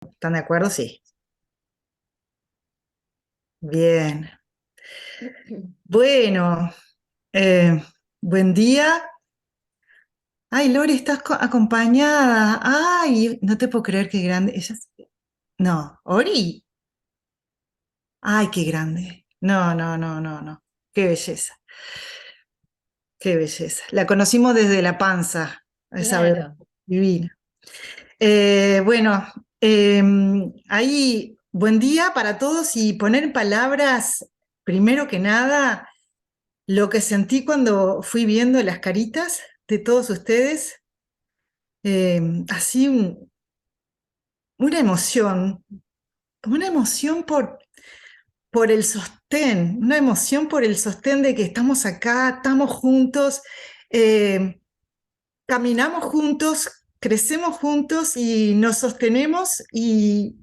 ¿Están de acuerdo? Sí. Bien. Bueno, eh, buen día. Ay, Lori, estás acompañada. Ay, no te puedo creer qué grande. No, Ori. Ay, qué grande. No, no, no, no, no. Qué belleza, qué belleza. La conocimos desde la panza, a esa bebé Claro, divina. Bueno, eh, ahí, buen día para todos y poner en palabras, primero que nada, lo que sentí cuando fui viendo las caritas de todos ustedes, así una emoción por el sostén, una emoción por el sostén de que estamos acá, estamos juntos, eh, caminamos juntos, crecemos juntos y nos sostenemos y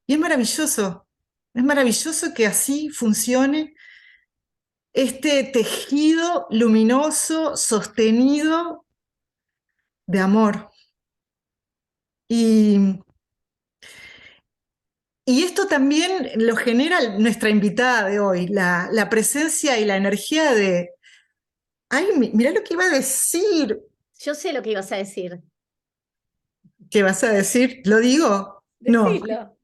es maravilloso que así funcione este tejido luminoso, sostenido de amor. Y, y esto también lo genera nuestra invitada de hoy, la presencia y la energía de, ay, mirá lo que iba a decir. yo sé lo que ibas a decir. ¿Qué vas a decir? ¿Lo digo? No. Decilo.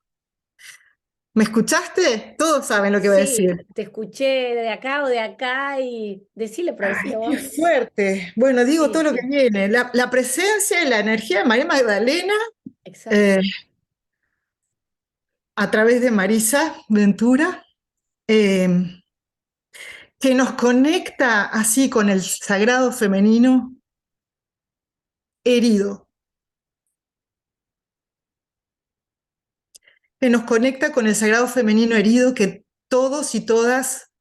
¿Me escuchaste? Todos saben lo que va a Sí, decir. te escuché de acá o de acá y decilo, pero Ay, decilo qué vos. fuerte. Bueno, digo Sí, todo lo que sí, viene. La presencia y la energía de María Magdalena exacto. eh, a través de Marisa Ventura, eh, que nos conecta así con el sagrado femenino herido, que nos conecta con el sagrado femenino herido que todos y todas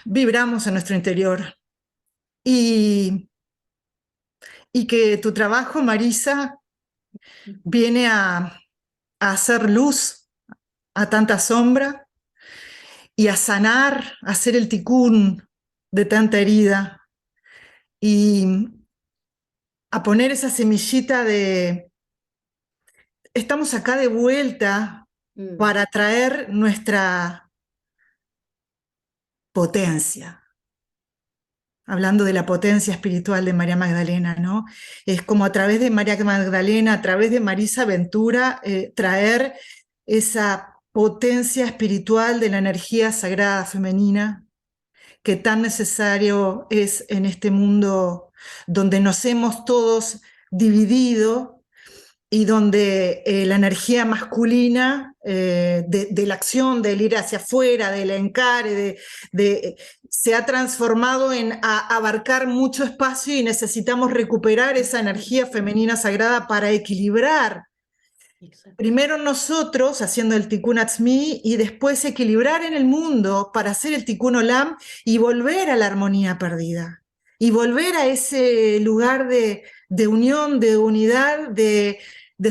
vibramos en nuestro interior. Y, y que tu trabajo, Marisa, viene a hacer luz a tanta sombra y a sanar, a hacer el ticún de tanta herida y a poner esa semillita de estamos acá de vuelta Mm. para traer nuestra potencia. Hablando de la potencia espiritual de María Magdalena, ¿no? Es como a través de María Magdalena, a través de Marisa Ventura, traer esa potencia espiritual de la energía sagrada femenina que tan necesario es en este mundo donde nos hemos todos dividido y donde la energía masculina de la acción, del ir hacia afuera, del encare, se ha transformado en abarcar mucho espacio y necesitamos recuperar esa energía femenina sagrada para equilibrar Exacto. primero nosotros haciendo el Tikkun Atzmi y después equilibrar en el mundo para hacer el Tikkun Olam y volver a la armonía perdida. Y volver a ese lugar de unión, de unidad, de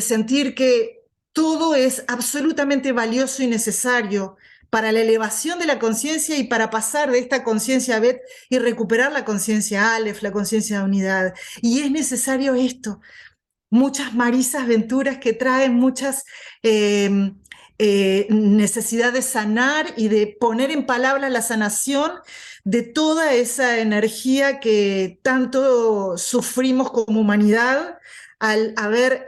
sentir que todo es absolutamente valioso y necesario para la elevación de la conciencia y para pasar de esta conciencia Bet y recuperar la conciencia Aleph, la conciencia de unidad. Y es necesario esto, muchas Marisas Venturas que traen muchas necesidad de sanar y de poner en palabras la sanación de toda esa energía que tanto sufrimos como humanidad al haber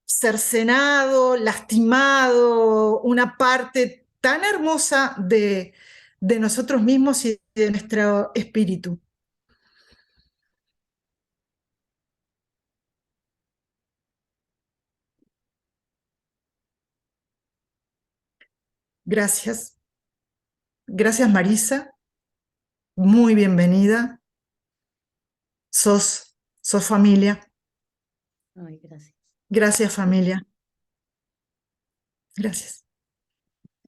cercenado, lastimado una parte tan hermosa de nosotros mismos y de nuestro espíritu. Gracias. Gracias, Marisa. Muy bienvenida. Sos familia. Ay, gracias. Gracias, familia. Gracias.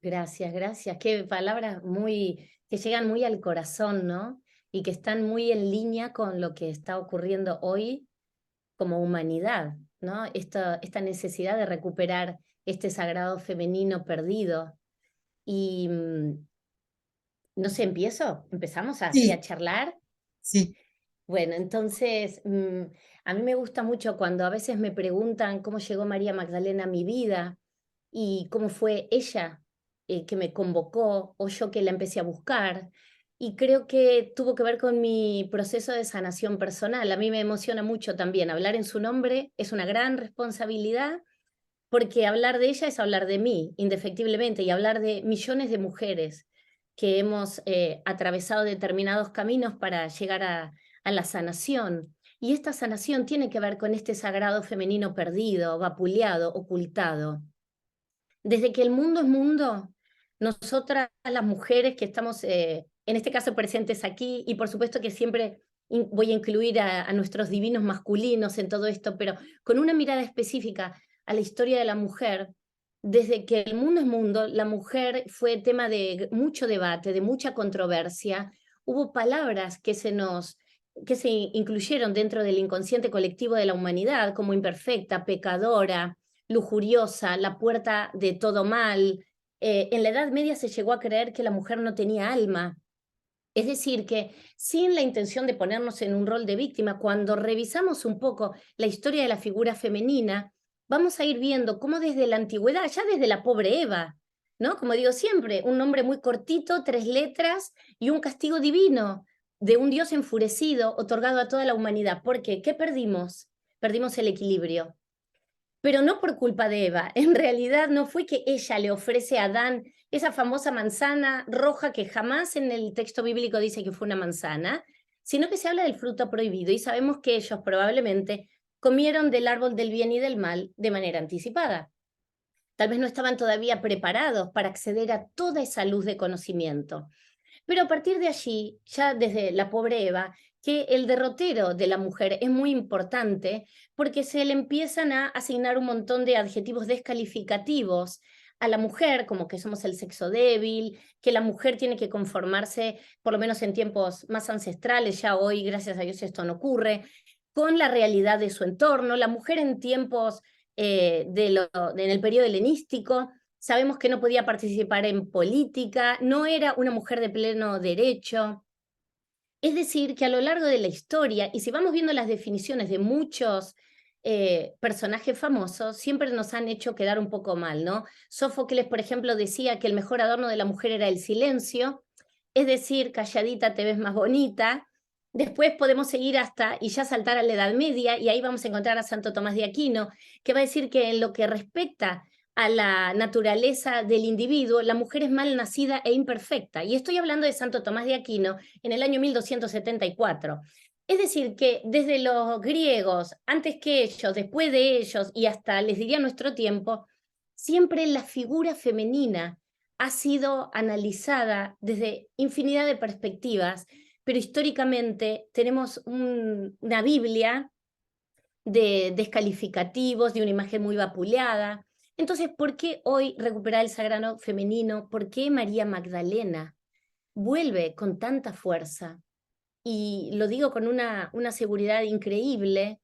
Gracias, gracias. Qué palabras muy, que llegan muy al corazón, ¿no? Y que están muy en línea con lo que está ocurriendo hoy como humanidad, ¿no? Esta necesidad de recuperar este sagrado femenino perdido. Y no sé, empezamos así a Sí, charlar. sí. Bueno, entonces, a mí me gusta mucho cuando a veces me preguntan cómo llegó María Magdalena a mi vida y cómo fue ella que me convocó o yo que la empecé a buscar. Y creo que tuvo que ver con mi proceso de sanación personal. A mí me emociona mucho también. Hablar en su nombre es una gran responsabilidad porque hablar de ella es hablar de mí, indefectiblemente, y hablar de millones de mujeres que hemos atravesado determinados caminos para llegar a la sanación. Y esta sanación tiene que ver con este sagrado femenino perdido, vapuleado, ocultado. Desde que el mundo es mundo, nosotras las mujeres que estamos, en este caso presentes aquí, y por supuesto que siempre voy a incluir a nuestros divinos masculinos en todo esto, pero con una mirada específica a la historia de la mujer, desde que el mundo es mundo, la mujer fue tema de mucho debate, de mucha controversia. Hubo palabras que se incluyeron dentro del inconsciente colectivo de la humanidad, como imperfecta, pecadora, lujuriosa, la puerta de todo mal. En la Edad Media se llegó a creer que la mujer no tenía alma. Es decir, que sin la intención de ponernos en un rol de víctima, cuando revisamos un poco la historia de la figura femenina, vamos a ir viendo cómo desde la antigüedad, ya desde la pobre Eva, ¿no? Como digo siempre, un nombre muy cortito, 3 letras y un castigo divino de un Dios enfurecido otorgado a toda la humanidad. ¿Por qué? ¿Qué perdimos? Perdimos el equilibrio, pero no por culpa de Eva. En realidad no fue que ella le ofrece a Adán esa famosa manzana roja que jamás en el texto bíblico dice que fue una manzana, sino que se habla del fruto prohibido y sabemos que ellos probablemente comieron del árbol del bien y del mal de manera anticipada. Tal vez no estaban todavía preparados para acceder a toda esa luz de conocimiento. Pero a partir de allí, ya desde la pobre Eva, que el derrotero de la mujer es muy importante porque se le empiezan a asignar un montón de adjetivos descalificativos a la mujer, como que somos el sexo débil, que la mujer tiene que conformarse, por lo menos en tiempos más ancestrales, ya hoy, gracias a Dios, esto no ocurre, con la realidad de su entorno. La mujer en tiempos en el periodo helenístico sabemos que no podía participar en política, no era una mujer de pleno derecho. Es decir, que a lo largo de la historia, y si vamos viendo las definiciones de muchos personajes famosos, siempre nos han hecho quedar un poco mal, ¿no? Sófocles, por ejemplo, decía que el mejor adorno de la mujer era el silencio, es decir, calladita te ves más bonita. Después podemos seguir hasta y ya saltar a la Edad Media, y ahí vamos a encontrar a Santo Tomás de Aquino, que va a decir que en lo que respecta a la naturaleza del individuo, la mujer es mal nacida e imperfecta. Y estoy hablando de Santo Tomás de Aquino en el año 1274. Es decir, que desde los griegos, antes que ellos, después de ellos y hasta les diría nuestro tiempo, siempre la figura femenina ha sido analizada desde infinidad de perspectivas, pero históricamente tenemos una Biblia de descalificativos, de una imagen muy vapuleada. Entonces, ¿por qué hoy recuperar el sagrado femenino? ¿Por qué María Magdalena vuelve con tanta fuerza? Y lo digo con una seguridad increíble,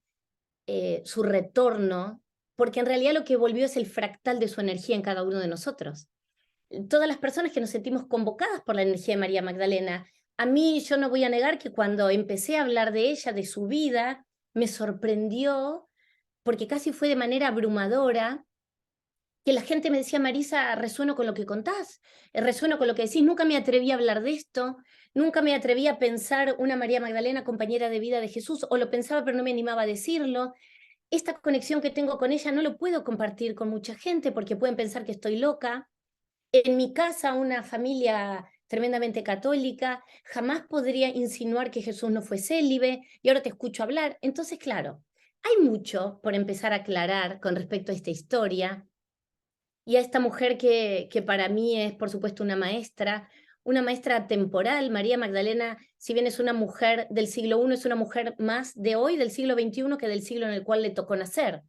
su retorno, porque en realidad lo que volvió es el fractal de su energía en cada uno de nosotros. Todas las personas que nos sentimos convocadas por la energía de María Magdalena, a mí yo no voy a negar que cuando empecé a hablar de ella, de su vida, me sorprendió porque casi fue de manera abrumadora, que la gente me decía: Marisa, resueno con lo que contás, resueno con lo que decís, nunca me atreví a hablar de esto, nunca me atreví a pensar una María Magdalena compañera de vida de Jesús, o lo pensaba pero no me animaba a decirlo. Esta conexión que tengo con ella no lo puedo compartir con mucha gente porque pueden pensar que estoy loca. En mi casa, una familia tremendamente católica, jamás podría insinuar que Jesús no fue célibe, y ahora te escucho hablar. Entonces, claro, hay mucho por empezar a aclarar con respecto a esta historia y a esta mujer que para mí es, por supuesto, una maestra temporal. María Magdalena, si bien es una mujer del siglo I, es una mujer más de hoy, del siglo XXI, que del siglo en el cual le tocó nacer.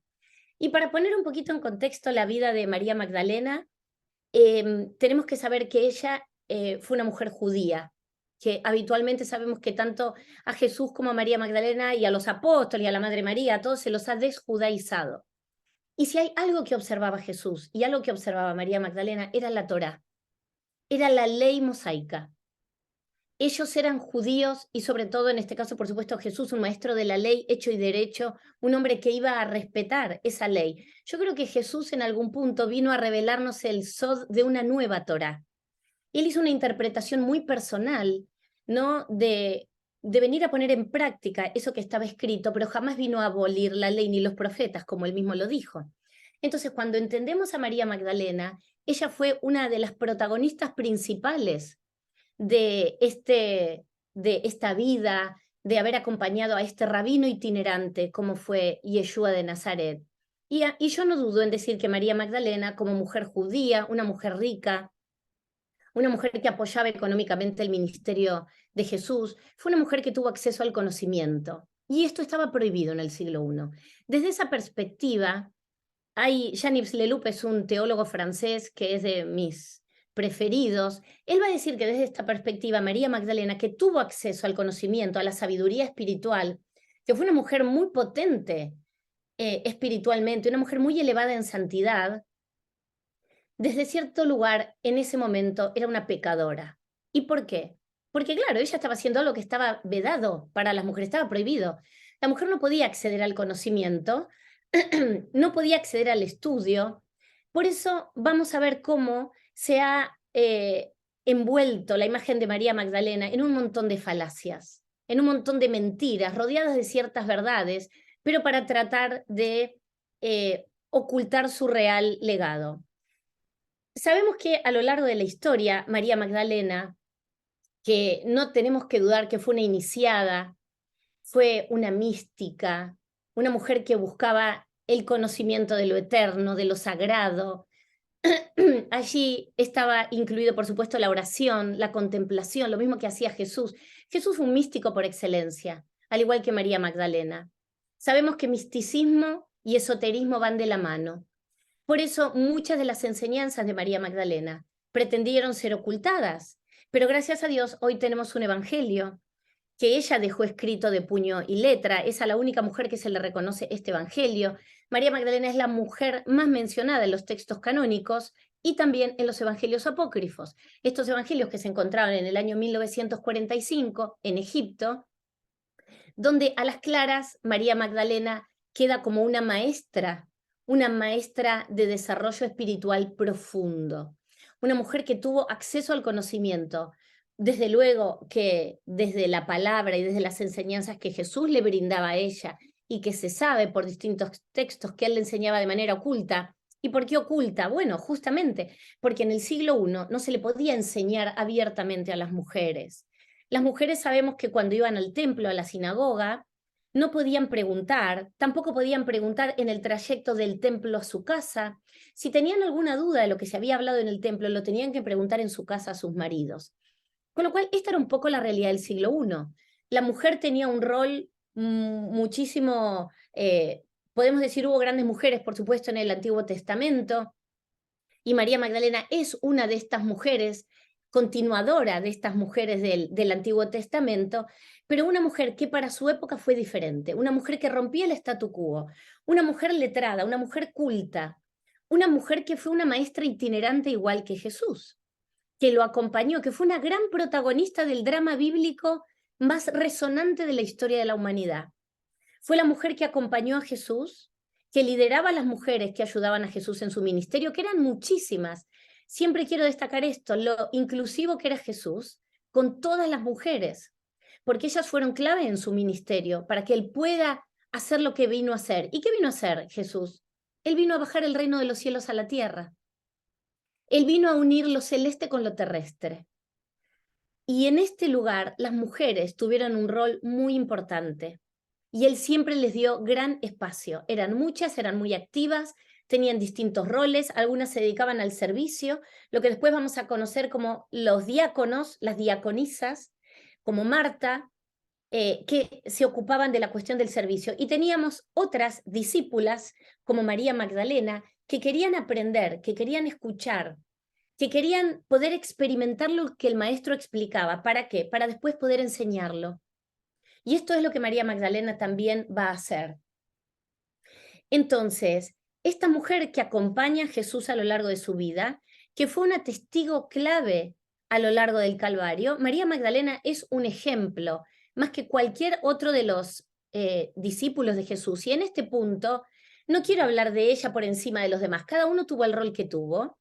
Y para poner un poquito en contexto la vida de María Magdalena, tenemos que saber que ella fue una mujer judía, que habitualmente sabemos que tanto a Jesús como a María Magdalena y a los apóstoles y a la Madre María, a todos se los ha desjudaizado. Y si hay algo que observaba Jesús y algo que observaba María Magdalena, era la Torá, era la ley mosaica. ellos eran judíos y sobre todo en este caso, por supuesto, Jesús, un maestro de la ley, hecho y derecho, un hombre que iba a respetar esa ley. Yo creo que Jesús en algún punto vino a revelarnos el sod de una nueva Torá. Él hizo una interpretación muy personal, ¿no? De venir a poner en práctica eso que estaba escrito, pero jamás vino a abolir la ley ni los profetas, como él mismo lo dijo. Entonces, cuando entendemos a María Magdalena, ella fue una de las protagonistas principales de, de esta vida, de haber acompañado a este rabino itinerante como fue Yeshua de Nazaret. Y yo no dudo en decir que María Magdalena, como mujer judía, una mujer rica, una mujer que apoyaba económicamente el ministerio de Jesús, fue una mujer que tuvo acceso al conocimiento. Y esto estaba prohibido en el siglo I. Desde esa perspectiva, Jean-Yves Leloup es un teólogo francés que es de mis preferidos. Él va a decir que desde esta perspectiva, María Magdalena, que tuvo acceso al conocimiento, a la sabiduría espiritual, que fue una mujer muy potente espiritualmente, una mujer muy elevada en santidad, desde cierto lugar en ese momento era una pecadora. ¿Y por qué? Porque claro, ella estaba haciendo algo que estaba vedado para las mujeres, estaba prohibido. La mujer no podía acceder al conocimiento, no podía acceder al estudio. Por eso vamos a ver cómo se ha envuelto la imagen de María Magdalena en un montón de falacias, en un montón de mentiras, rodeadas de ciertas verdades, pero para tratar de ocultar su real legado. Sabemos que a lo largo de la historia, María Magdalena, que no tenemos que dudar que fue una iniciada, fue una mística, una mujer que buscaba el conocimiento de lo eterno, de lo sagrado. Allí estaba incluido, por supuesto, la oración, la contemplación, lo mismo que hacía Jesús. Jesús fue un místico por excelencia, al igual que María Magdalena. Sabemos que misticismo y esoterismo van de la mano. Por eso muchas de las enseñanzas de María Magdalena pretendieron ser ocultadas, pero gracias a Dios hoy tenemos un evangelio que ella dejó escrito de puño y letra. Es a la única mujer que se le reconoce este evangelio. María Magdalena es la mujer más mencionada en los textos canónicos y también en los evangelios apócrifos. Estos evangelios que se encontraron en el año 1945 en Egipto, donde a las claras María Magdalena queda como una maestra de desarrollo espiritual profundo, una mujer que tuvo acceso al conocimiento, desde luego que desde la palabra y desde las enseñanzas que Jesús le brindaba a ella y que se sabe por distintos textos que él le enseñaba de manera oculta. ¿Y por qué oculta? Bueno, justamente porque en el siglo I no se le podía enseñar abiertamente a las mujeres. Las mujeres sabemos que cuando iban al templo, a la sinagoga, no podían preguntar, tampoco podían preguntar en el trayecto del templo a su casa. Si tenían alguna duda de lo que se había hablado en el templo, lo tenían que preguntar en su casa a sus maridos. Con lo cual, esta era un poco la realidad del siglo I. La mujer tenía un rol muchísimo, podemos decir, hubo grandes mujeres, por supuesto, en el Antiguo Testamento, y María Magdalena es una de estas mujeres, continuadora de estas mujeres del Antiguo Testamento, pero una mujer que para su época fue diferente, una mujer que rompía el statu quo, una mujer letrada, una mujer culta, una mujer que fue una maestra itinerante igual que Jesús, que lo acompañó, que fue una gran protagonista del drama bíblico más resonante de la historia de la humanidad. Fue la mujer que acompañó a Jesús, que lideraba a las mujeres que ayudaban a Jesús en su ministerio, que eran muchísimas. Siempre quiero destacar esto, lo inclusivo que era Jesús con todas las mujeres, porque ellas fueron clave en su ministerio para que él pueda hacer lo que vino a hacer. ¿Y qué vino a hacer Jesús? Él vino a bajar el reino de los cielos a la tierra. Él vino a unir lo celeste con lo terrestre. Y en este lugar las mujeres tuvieron un rol muy importante. Y él siempre les dio gran espacio. Eran muchas, eran muy activas, tenían distintos roles, algunas se dedicaban al servicio, lo que después vamos a conocer como los diáconos, las diaconisas, como Marta, que se ocupaban de la cuestión del servicio. Y teníamos otras discípulas, como María Magdalena, que querían aprender, que querían escuchar, que querían poder experimentar lo que el maestro explicaba. ¿Para qué? Para después poder enseñarlo. Y esto es lo que María Magdalena también va a hacer. Entonces, esta mujer que acompaña a Jesús a lo largo de su vida, que fue una testigo clave a lo largo del Calvario, María Magdalena es un ejemplo, más que cualquier otro de los discípulos de Jesús. Y en este punto, no quiero hablar de ella por encima de los demás, cada uno tuvo el rol que tuvo.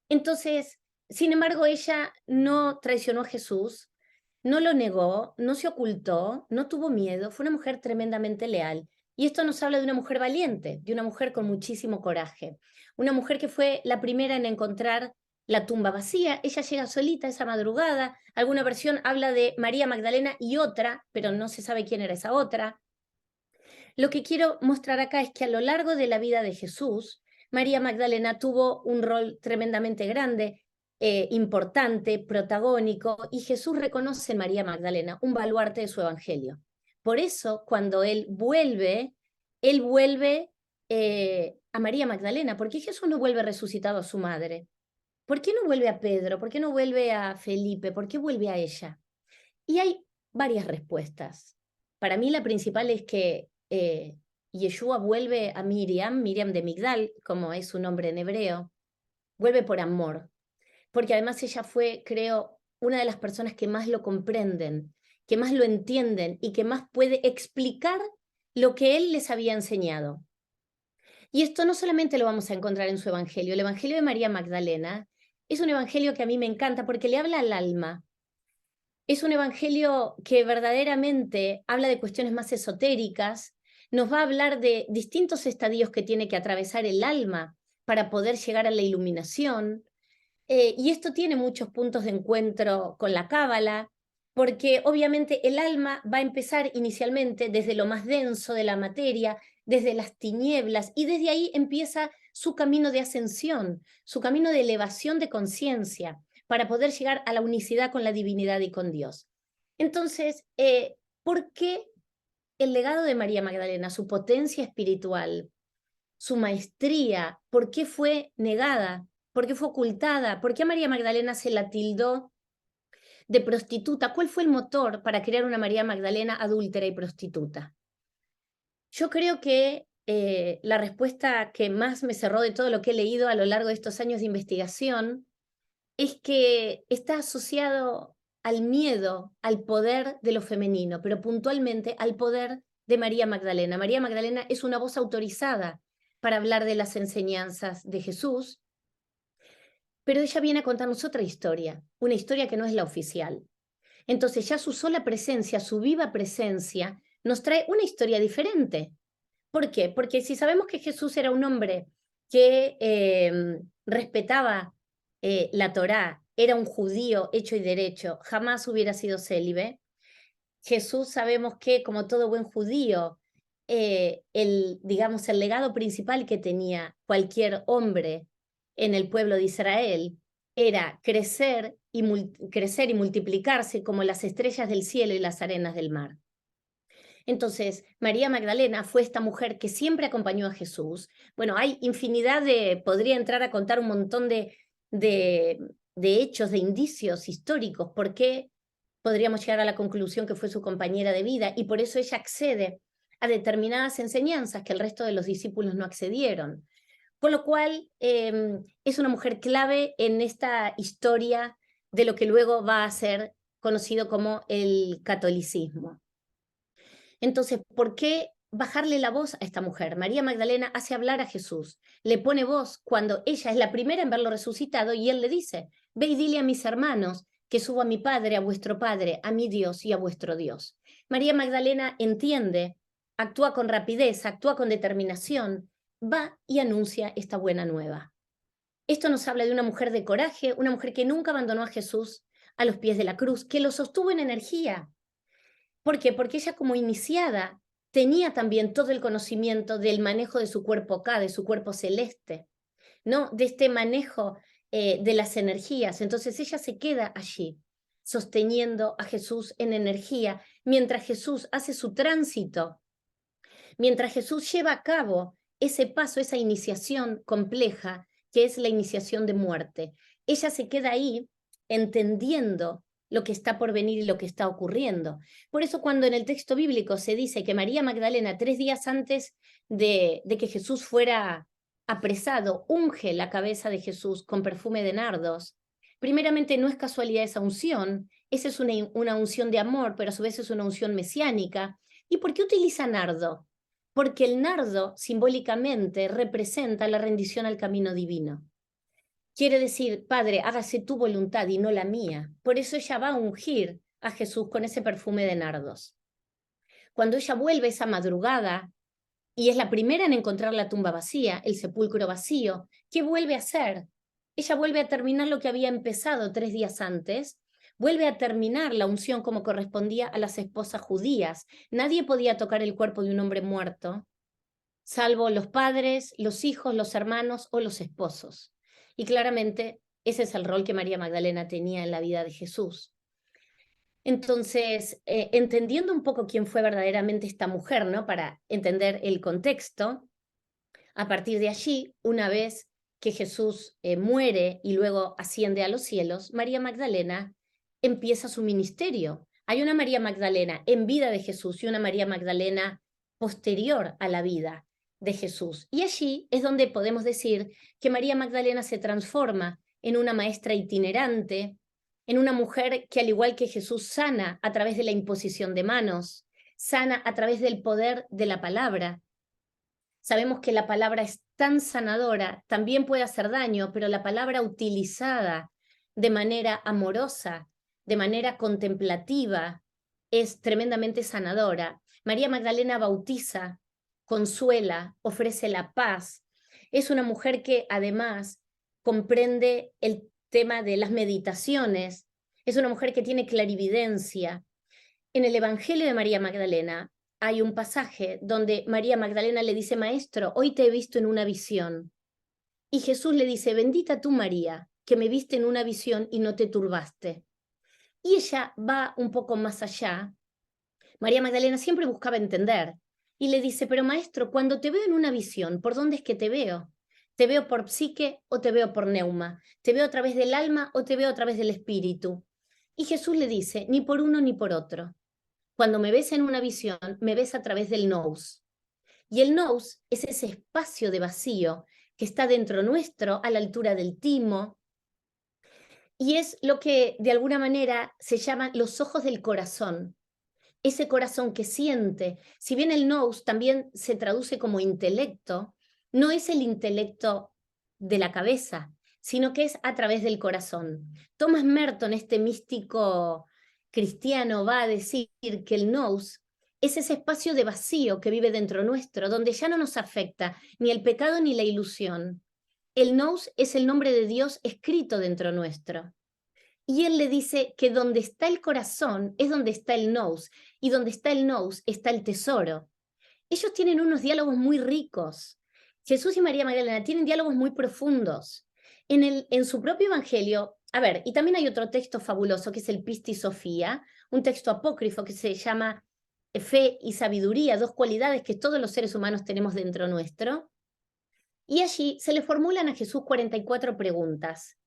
Entonces, sin embargo, ella no traicionó a Jesús, no lo negó, no se ocultó, no tuvo miedo, fue una mujer tremendamente leal. Y esto nos habla de una mujer valiente, de una mujer con muchísimo coraje, una mujer que fue la primera en encontrar la tumba vacía. Ella llega solita esa madrugada. Alguna versión habla de María Magdalena y otra, pero no se sabe quién era esa otra. Lo que quiero mostrar acá es que a lo largo de la vida de Jesús, María Magdalena tuvo un rol tremendamente grande, importante, protagónico, y Jesús reconoce en María Magdalena un baluarte de su evangelio. Por eso, cuando él vuelve a María Magdalena. ¿Por qué Jesús no vuelve resucitado a su madre? ¿Por qué no vuelve a Pedro? ¿Por qué no vuelve a Felipe? ¿Por qué vuelve a ella? Y hay varias respuestas. Para mí la principal es que Yeshua vuelve a Miriam de Migdal, como es su nombre en hebreo, vuelve por amor, porque además ella fue, creo, una de las personas que más lo comprenden, que más lo entienden y que más puede explicar lo que él les había enseñado. Y esto no solamente lo vamos a encontrar en su evangelio, el evangelio de María Magdalena es un evangelio que a mí me encanta porque le habla al alma. Es un evangelio que verdaderamente habla de cuestiones más esotéricas, nos va a hablar de distintos estadios que tiene que atravesar el alma para poder llegar a la iluminación. Y esto tiene muchos puntos de encuentro con la Cábala, porque obviamente el alma va a empezar inicialmente desde lo más denso de la materia, desde las tinieblas, y desde ahí empieza su camino de ascensión, su camino de elevación de conciencia, para poder llegar a la unicidad con la divinidad y con Dios. Entonces, ¿por qué el legado de María Magdalena, su potencia espiritual, su maestría, por qué fue negada? ¿Por qué fue ocultada? ¿Por qué a María Magdalena se la tildó de prostituta? ¿Cuál fue el motor para crear una María Magdalena adúltera y prostituta? Yo creo que la respuesta que más me cerró de todo lo que he leído a lo largo de estos años de investigación es que está asociado al miedo, al poder de lo femenino, pero puntualmente al poder de María Magdalena. María Magdalena es una voz autorizada para hablar de las enseñanzas de Jesús, pero ella viene a contarnos otra historia, una historia que no es la oficial. Entonces ya su sola presencia, su viva presencia, nos trae una historia diferente. ¿Por qué? Porque si sabemos que Jesús era un hombre que respetaba la Torá, era un judío hecho y derecho, jamás hubiera sido célibe. Jesús sabemos que, como todo buen judío, digamos, el legado principal que tenía cualquier hombre en el pueblo de Israel era crecer y multiplicarse como las estrellas del cielo y las arenas del mar. Entonces, María Magdalena fue esta mujer que siempre acompañó a Jesús. Bueno, hay infinidad podría entrar a contar un montón de hechos, de indicios históricos, por qué podríamos llegar a la conclusión que fue su compañera de vida, y por eso ella accede a determinadas enseñanzas que el resto de los discípulos no accedieron. Con lo cual, es una mujer clave en esta historia de lo que luego va a ser conocido como el catolicismo. Entonces, ¿por qué bajarle la voz a esta mujer? María Magdalena hace hablar a Jesús, le pone voz cuando ella es la primera en verlo resucitado y él le dice, ve y dile a mis hermanos que subo a mi Padre, a vuestro Padre, a mi Dios y a vuestro Dios. María Magdalena entiende, actúa con rapidez, actúa con determinación, va y anuncia esta buena nueva. Esto nos habla de una mujer de coraje, una mujer que nunca abandonó a Jesús a los pies de la cruz, que lo sostuvo en energía. ¿Por qué? Porque ella, como iniciada, tenía también todo el conocimiento del manejo de su cuerpo acá, de su cuerpo celeste, ¿no? De este manejo de las energías. Entonces ella se queda allí, sosteniendo a Jesús en energía, mientras Jesús hace su tránsito, mientras Jesús lleva a cabo ese paso, esa iniciación compleja, que es la iniciación de muerte. Ella se queda ahí entendiendo lo que está por venir y lo que está ocurriendo. Por eso cuando en el texto bíblico se dice que María Magdalena, 3 días antes de que Jesús fuera apresado, unge la cabeza de Jesús con perfume de nardos, Primeramente, no es casualidad esa unción, esa es una unción de amor, pero a su vez es una unción mesiánica. ¿Y por qué utiliza nardo? Porque el nardo simbólicamente representa la rendición al camino divino. Quiere decir, Padre, hágase tu voluntad y no la mía. Por eso ella va a ungir a Jesús con ese perfume de nardos. Cuando ella vuelve esa madrugada, y es la primera en encontrar la tumba vacía, el sepulcro vacío, ¿qué vuelve a hacer? Ella vuelve a terminar lo que había empezado 3 días antes, vuelve a terminar la unción como correspondía a las esposas judías. Nadie podía tocar el cuerpo de un hombre muerto, salvo los padres, los hijos, los hermanos o los esposos. Y claramente ese es el rol que María Magdalena tenía en la vida de Jesús. Entonces, entendiendo un poco quién fue verdaderamente esta mujer, ¿no? Para entender el contexto, a partir de allí, una vez que Jesús muere y luego asciende a los cielos, María Magdalena empieza su ministerio. Hay una María Magdalena en vida de Jesús y una María Magdalena posterior a la vida de Jesús. Y allí es donde podemos decir que María Magdalena se transforma en una maestra itinerante, en una mujer que al igual que Jesús sana a través de la imposición de manos, sana a través del poder de la palabra. Sabemos que la palabra es tan sanadora, también puede hacer daño, pero la palabra utilizada de manera amorosa, de manera contemplativa, es tremendamente sanadora. María Magdalena bautiza, consuela, ofrece la paz. Es una mujer que además comprende el tema de las meditaciones. Es una mujer que tiene clarividencia. En el Evangelio de María Magdalena hay un pasaje donde María Magdalena le dice, Maestro, hoy te he visto en una visión. Y Jesús le dice, bendita tú María, que me viste en una visión y no te turbaste. Y ella va un poco más allá. María Magdalena siempre buscaba entender y le dice, pero Maestro, cuando te veo en una visión, ¿por dónde es que te veo? ¿Te veo por psique o te veo por neuma? ¿Te veo a través del alma o te veo a través del espíritu? Y Jesús le dice, ni por uno ni por otro. Cuando me ves en una visión, me ves a través del nous. Y el nous es ese espacio de vacío que está dentro nuestro, a la altura del timo, y es lo que de alguna manera se llaman los ojos del corazón. Ese corazón que siente, si bien el nous también se traduce como intelecto, no es el intelecto de la cabeza, sino que es a través del corazón. Thomas Merton, este místico cristiano, va a decir que el nous es ese espacio de vacío que vive dentro nuestro, donde ya no nos afecta ni el pecado ni la ilusión. El nous es el nombre de Dios escrito dentro nuestro. Y él le dice que donde está el corazón es donde está el nous, y donde está el nous está el tesoro. Ellos tienen unos diálogos muy ricos. Jesús y María Magdalena tienen diálogos muy profundos. En su propio evangelio, a ver, y también hay otro texto fabuloso que es el Pisti Sofía, un texto apócrifo que se llama Fe y Sabiduría, 2 cualidades que todos los seres humanos tenemos dentro nuestro. Y allí se le formulan a Jesús 44 preguntas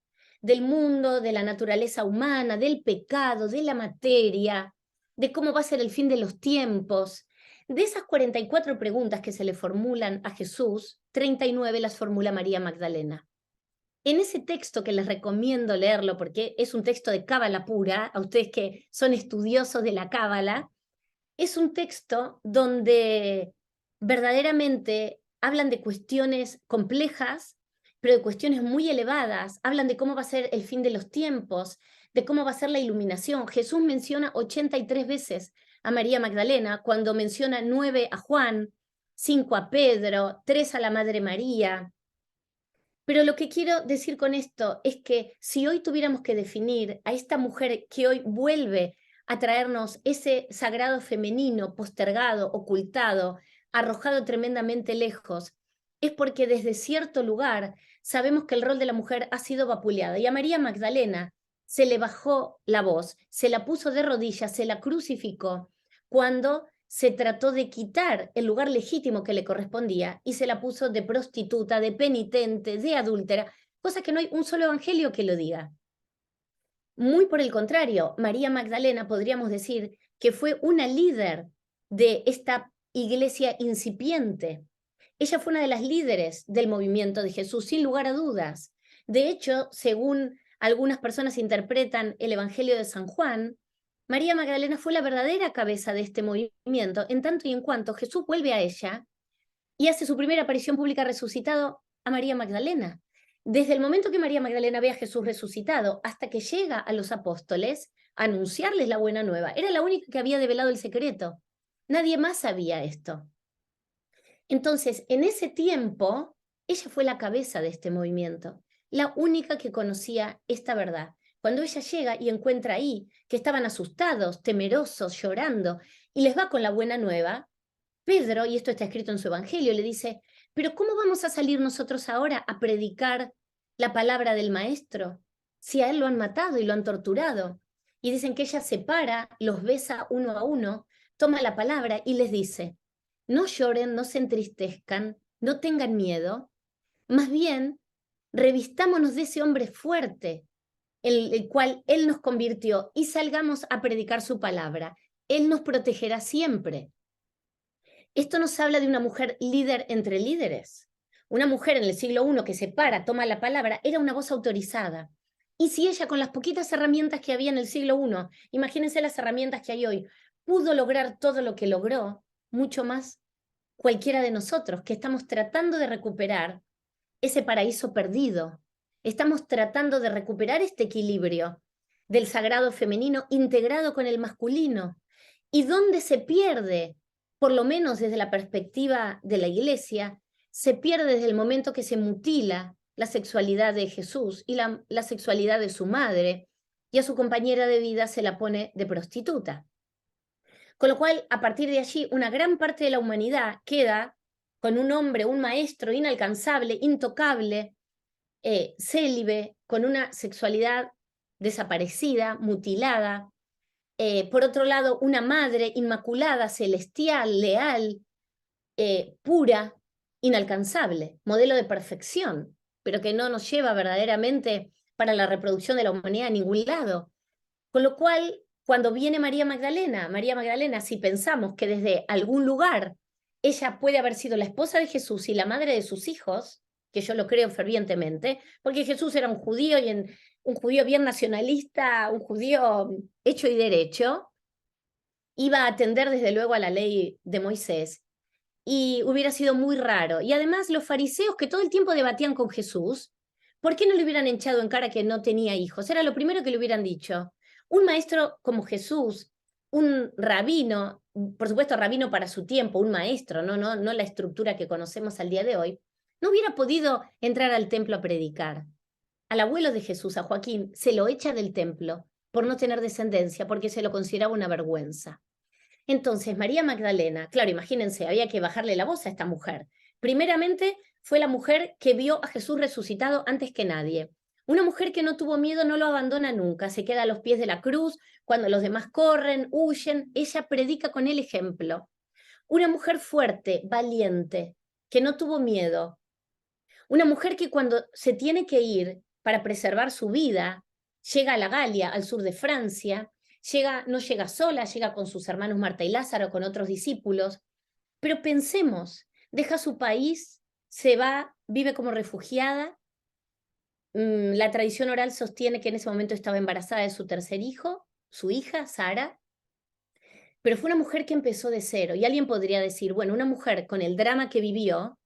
del mundo, de la naturaleza humana, del pecado, de la materia, de cómo va a ser el fin de los tiempos. De esas 44 preguntas que se le formulan a Jesús, 39 las formula María Magdalena. En ese texto que les recomiendo leerlo, porque es un texto de cábala pura, a ustedes que son estudiosos de la cábala, es un texto donde verdaderamente hablan de cuestiones complejas, pero de cuestiones muy elevadas. Hablan de cómo va a ser el fin de los tiempos, de cómo va a ser la iluminación. Jesús menciona 83 veces a María Magdalena, cuando menciona 9 a Juan, 5 a Pedro, 3 a la Madre María. Pero lo que quiero decir con esto es que si hoy tuviéramos que definir a esta mujer que hoy vuelve a traernos ese sagrado femenino postergado, ocultado, arrojado tremendamente lejos, es porque desde cierto lugar sabemos que el rol de la mujer ha sido vapuleado. Y a María Magdalena se le bajó la voz, se la puso de rodillas, se la crucificó cuando se trató de quitar el lugar legítimo que le correspondía y se la puso de prostituta, de penitente, de adúltera, cosa que no hay un solo evangelio que lo diga. Muy por el contrario, María Magdalena podríamos decir que fue una líder de esta iglesia incipiente. Ella fue una de las líderes del movimiento de Jesús, sin lugar a dudas. De hecho, según algunas personas interpretan el Evangelio de San Juan, María Magdalena fue la verdadera cabeza de este movimiento, en tanto y en cuanto Jesús vuelve a ella y hace su primera aparición pública resucitado a María Magdalena. Desde el momento que María Magdalena ve a Jesús resucitado hasta que llega a los apóstoles a anunciarles la buena nueva, era la única que había develado el secreto. Nadie más sabía esto. Entonces, en ese tiempo, ella fue la cabeza de este movimiento, la única que conocía esta verdad. Cuando ella llega y encuentra ahí que estaban asustados, temerosos, llorando, y les va con la buena nueva, Pedro, y esto está escrito en su evangelio, le dice, pero ¿cómo vamos a salir nosotros ahora a predicar la palabra del maestro si a él lo han matado y lo han torturado? Y dicen que ella se para, los besa uno a uno, toma la palabra y les dice, no lloren, no se entristezcan, no tengan miedo, más bien revistámonos de ese hombre fuerte, el cual él nos convirtió, y salgamos a predicar su palabra. Él nos protegerá siempre. Esto nos habla de una mujer líder entre líderes. Una mujer en el siglo I que se para, toma la palabra, era una voz autorizada. Y si ella con las poquitas herramientas que había en el siglo I, imagínense las herramientas que hay hoy, pudo lograr todo lo que logró, mucho más cualquiera de nosotros que estamos tratando de recuperar ese paraíso perdido. Estamos tratando de recuperar este equilibrio del sagrado femenino integrado con el masculino. ¿Y dónde se pierde? Por lo menos desde la perspectiva de la Iglesia, se pierde desde el momento que se mutila la sexualidad de Jesús y la sexualidad de su madre, y a su compañera de vida se la pone de prostituta. Con lo cual, a partir de allí, una gran parte de la humanidad queda con un hombre, un maestro inalcanzable, intocable, célibe, con una sexualidad desaparecida, mutilada. Por otro lado, una madre inmaculada, celestial, leal, pura, inalcanzable, modelo de perfección, pero que no nos lleva verdaderamente para la reproducción de la humanidad a ningún lado. Con lo cual, cuando viene María Magdalena, si pensamos que desde algún lugar ella puede haber sido la esposa de Jesús y la madre de sus hijos, que yo lo creo fervientemente, porque Jesús era un judío un judío bien nacionalista, un judío hecho y derecho, iba a atender desde luego a la ley de Moisés, y hubiera sido muy raro. Y además los fariseos que todo el tiempo debatían con Jesús, ¿por qué no le hubieran echado en cara que no tenía hijos? Era lo primero que le hubieran dicho. Un maestro como Jesús, un rabino, por supuesto rabino para su tiempo, un maestro, no la estructura que conocemos al día de hoy, no hubiera podido entrar al templo a predicar. Al abuelo de Jesús, a Joaquín, se lo echa del templo por no tener descendencia, porque se lo consideraba una vergüenza. Entonces, María Magdalena, claro, imagínense, había que bajarle la voz a esta mujer. Primeramente, fue la mujer que vio a Jesús resucitado antes que nadie. Una mujer que no tuvo miedo, no lo abandona nunca, se queda a los pies de la cruz, cuando los demás corren, huyen, ella predica con el ejemplo. Una mujer fuerte, valiente, que no tuvo miedo. Una mujer que cuando se tiene que ir para preservar su vida, llega a la Galia, al sur de Francia, no llega sola, llega con sus hermanos Marta y Lázaro, con otros discípulos, pero pensemos, deja su país, se va, vive como refugiada. La tradición oral sostiene que en ese momento estaba embarazada de su tercer hijo, su hija, Sara, pero fue una mujer que empezó de cero. Y alguien podría decir, bueno, una mujer con el drama que vivió,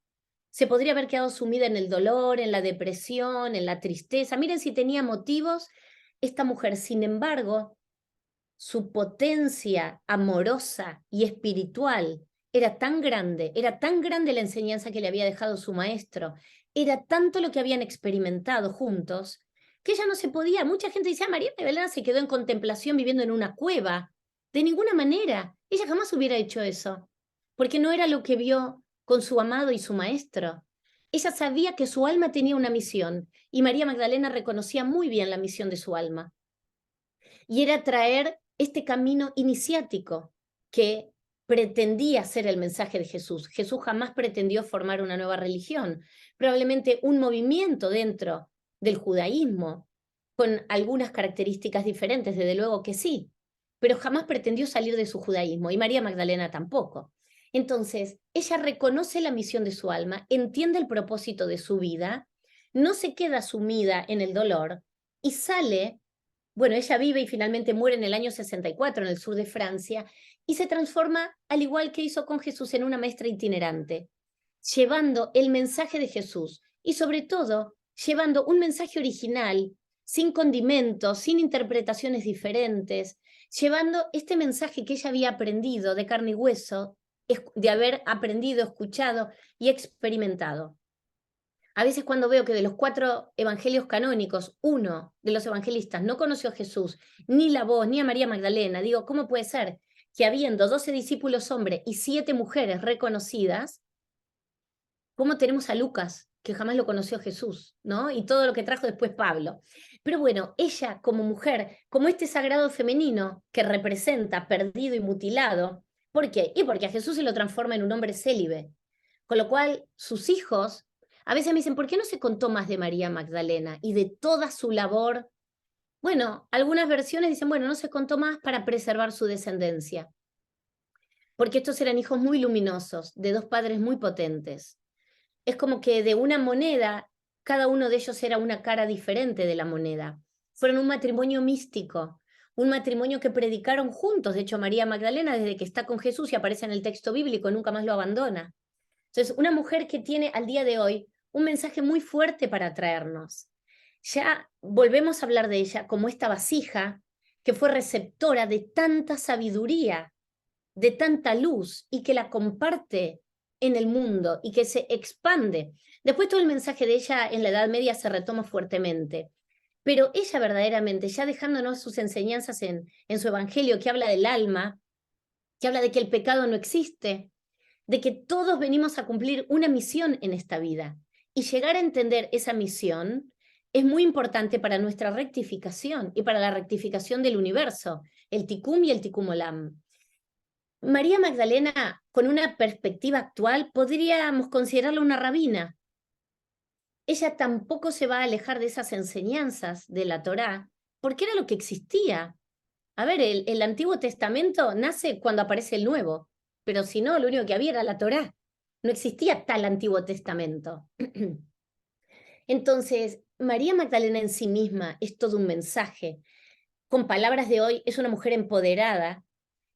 se podría haber quedado sumida en el dolor, en la depresión, en la tristeza. Miren si tenía motivos esta mujer. Sin embargo, su potencia amorosa y espiritual era tan grande la enseñanza que le había dejado su maestro, era tanto lo que habían experimentado juntos, que ella no se podía. Mucha gente dice, María Magdalena se quedó en contemplación viviendo en una cueva. De ninguna manera, ella jamás hubiera hecho eso, porque no era lo que vio con su amado y su maestro. Ella sabía que su alma tenía una misión, y María Magdalena reconocía muy bien la misión de su alma. Y era traer este camino iniciático que pretendía ser el mensaje de Jesús. Jesús jamás pretendió formar una nueva religión, probablemente un movimiento dentro del judaísmo, con algunas características diferentes, desde luego que sí, pero jamás pretendió salir de su judaísmo, y María Magdalena tampoco. Entonces, ella reconoce la misión de su alma, entiende el propósito de su vida, no se queda sumida en el dolor, y sale, bueno, ella vive y finalmente muere en el año 64 en el sur de Francia, y se transforma, al igual que hizo con Jesús, en una maestra itinerante, llevando el mensaje de Jesús y sobre todo llevando un mensaje original, sin condimentos, sin interpretaciones diferentes, llevando este mensaje que ella había aprendido de carne y hueso, de haber aprendido, escuchado y experimentado. A veces cuando veo que de los 4 evangelios canónicos, uno de los evangelistas no conoció a Jesús, ni la voz, ni a María Magdalena, digo, ¿cómo puede ser que habiendo 12 discípulos hombres y 7 mujeres reconocidas, cómo tenemos a Lucas, que jamás lo conoció a Jesús, ¿no? Y todo lo que trajo después Pablo. Pero bueno, ella como mujer, como este sagrado femenino que representa perdido y mutilado, ¿por qué? Y porque a Jesús se lo transforma en un hombre célibe. Con lo cual, sus hijos, a veces me dicen, ¿por qué no se contó más de María Magdalena y de toda su labor? Bueno, algunas versiones dicen, bueno, no se contó más para preservar su descendencia, porque estos eran hijos muy luminosos, de 2 padres muy potentes. Es como que de una moneda, cada uno de ellos era una cara diferente de la moneda. Fueron un matrimonio místico, un matrimonio que predicaron juntos. De hecho, María Magdalena, desde que está con Jesús y aparece en el texto bíblico, nunca más lo abandona. Entonces, una mujer que tiene al día de hoy un mensaje muy fuerte para traernos. Ya volvemos a hablar de ella como esta vasija que fue receptora de tanta sabiduría, de tanta luz y que la comparte en el mundo y que se expande. Después todo el mensaje de ella en la Edad Media se retoma fuertemente, pero ella verdaderamente, ya dejándonos sus enseñanzas en su evangelio que habla del alma, que habla de que el pecado no existe, de que todos venimos a cumplir una misión en esta vida. Y llegar a entender esa misión es muy importante para nuestra rectificación y para la rectificación del universo, el Tikkun y el Tikkun Olam. María Magdalena, con una perspectiva actual, podríamos considerarla una rabina. Ella tampoco se va a alejar de esas enseñanzas de la Torá, porque era lo que existía. A ver, el Antiguo Testamento nace cuando aparece el Nuevo, pero si no, lo único que había era la Torá. No existía tal Antiguo Testamento. Entonces, María Magdalena en sí misma es todo un mensaje. Con palabras de hoy, es una mujer empoderada,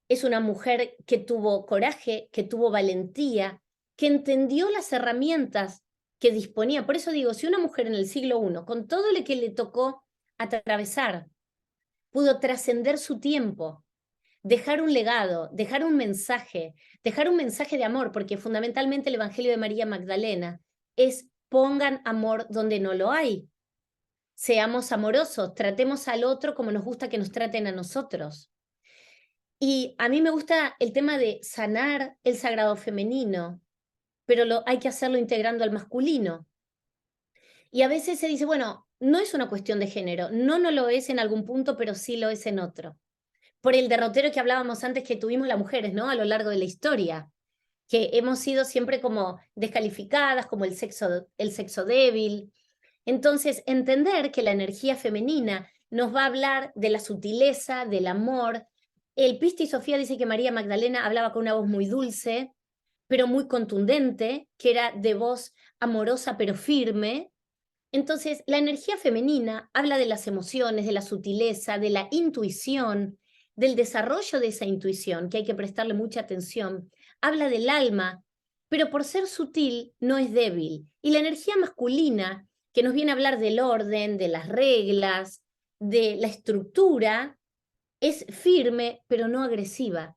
es una mujer que tuvo coraje, que tuvo valentía, que entendió las herramientas que disponía. Por eso digo, si una mujer en el siglo I, con todo lo que le tocó atravesar, pudo trascender su tiempo, dejar un legado, dejar un mensaje de amor, porque fundamentalmente el Evangelio de María Magdalena es pongan amor donde no lo hay. Seamos amorosos, tratemos al otro como nos gusta que nos traten a nosotros. Y a mí me gusta el tema de sanar el sagrado femenino, pero hay que hacerlo integrando al masculino. Y a veces se dice, bueno, no es una cuestión de género, no lo es en algún punto, pero sí lo es en otro. Por el derrotero que hablábamos antes que tuvimos las mujeres, ¿no? A lo largo de la historia, que hemos sido siempre como descalificadas, como el sexo débil. Entonces, entender que la energía femenina nos va a hablar de la sutileza, del amor. El Pista y Sofía dice que María Magdalena hablaba con una voz muy dulce, pero muy contundente, que era de voz amorosa pero firme. Entonces, la energía femenina habla de las emociones, de la sutileza, de la intuición, del desarrollo de esa intuición, que hay que prestarle mucha atención. Habla del alma, pero por ser sutil no es débil. Y la energía masculina, que nos viene a hablar del orden, de las reglas, de la estructura, es firme, pero no agresiva.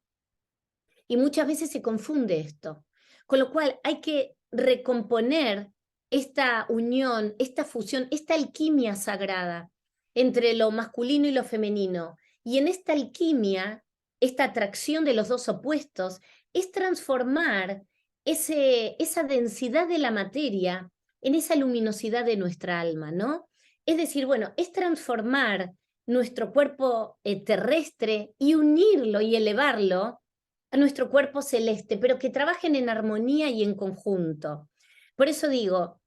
Y muchas veces se confunde esto. Con lo cual hay que recomponer esta unión, esta fusión, esta alquimia sagrada entre lo masculino y lo femenino. Y en esta alquimia, esta atracción de los dos opuestos, es transformar esa densidad de la materia en esa luminosidad de nuestra alma, ¿no? Es decir, bueno, es transformar nuestro cuerpo terrestre y unirlo y elevarlo a nuestro cuerpo celeste, pero que trabajen en armonía y en conjunto. Por eso digo,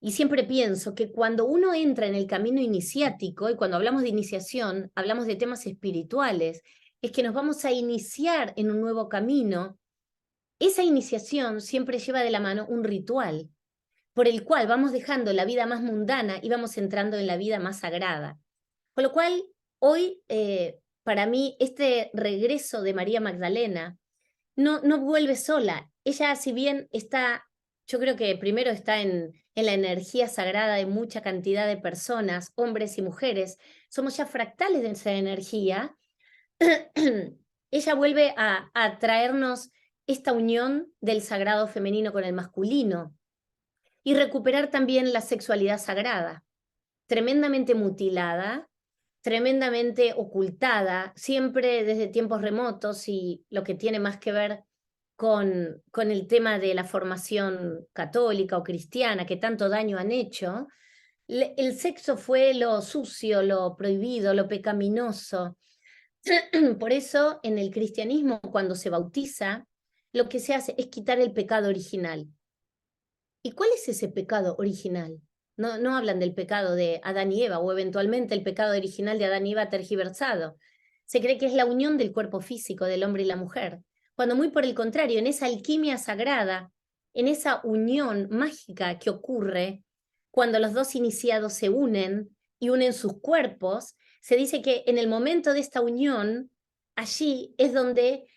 y siempre pienso que cuando uno entra en el camino iniciático, y cuando hablamos de iniciación, hablamos de temas espirituales, es que nos vamos a iniciar en un nuevo camino. Esa iniciación siempre lleva de la mano un ritual, por el cual vamos dejando la vida más mundana y vamos entrando en la vida más sagrada. Con lo cual, hoy, para mí, este regreso de María Magdalena no vuelve sola. Ella, si bien está, yo creo que primero está en la energía sagrada de mucha cantidad de personas, hombres y mujeres, somos ya fractales de esa energía, ella vuelve a traernos esta unión del sagrado femenino con el masculino y recuperar también la sexualidad sagrada, tremendamente mutilada, tremendamente ocultada, siempre desde tiempos remotos y lo que tiene más que ver con el tema de la formación católica o cristiana que tanto daño han hecho. El sexo fue lo sucio, lo prohibido, lo pecaminoso. Por eso en el cristianismo, cuando se bautiza, lo que se hace es quitar el pecado original. ¿Y cuál es ese pecado original? No hablan del pecado de Adán y Eva o eventualmente el pecado original de Adán y Eva tergiversado. Se cree que es la unión del cuerpo físico del hombre y la mujer, cuando muy por el contrario, en esa alquimia sagrada, en esa unión mágica que ocurre cuando los dos iniciados se unen y unen sus cuerpos, se dice que en el momento de esta unión, allí es donde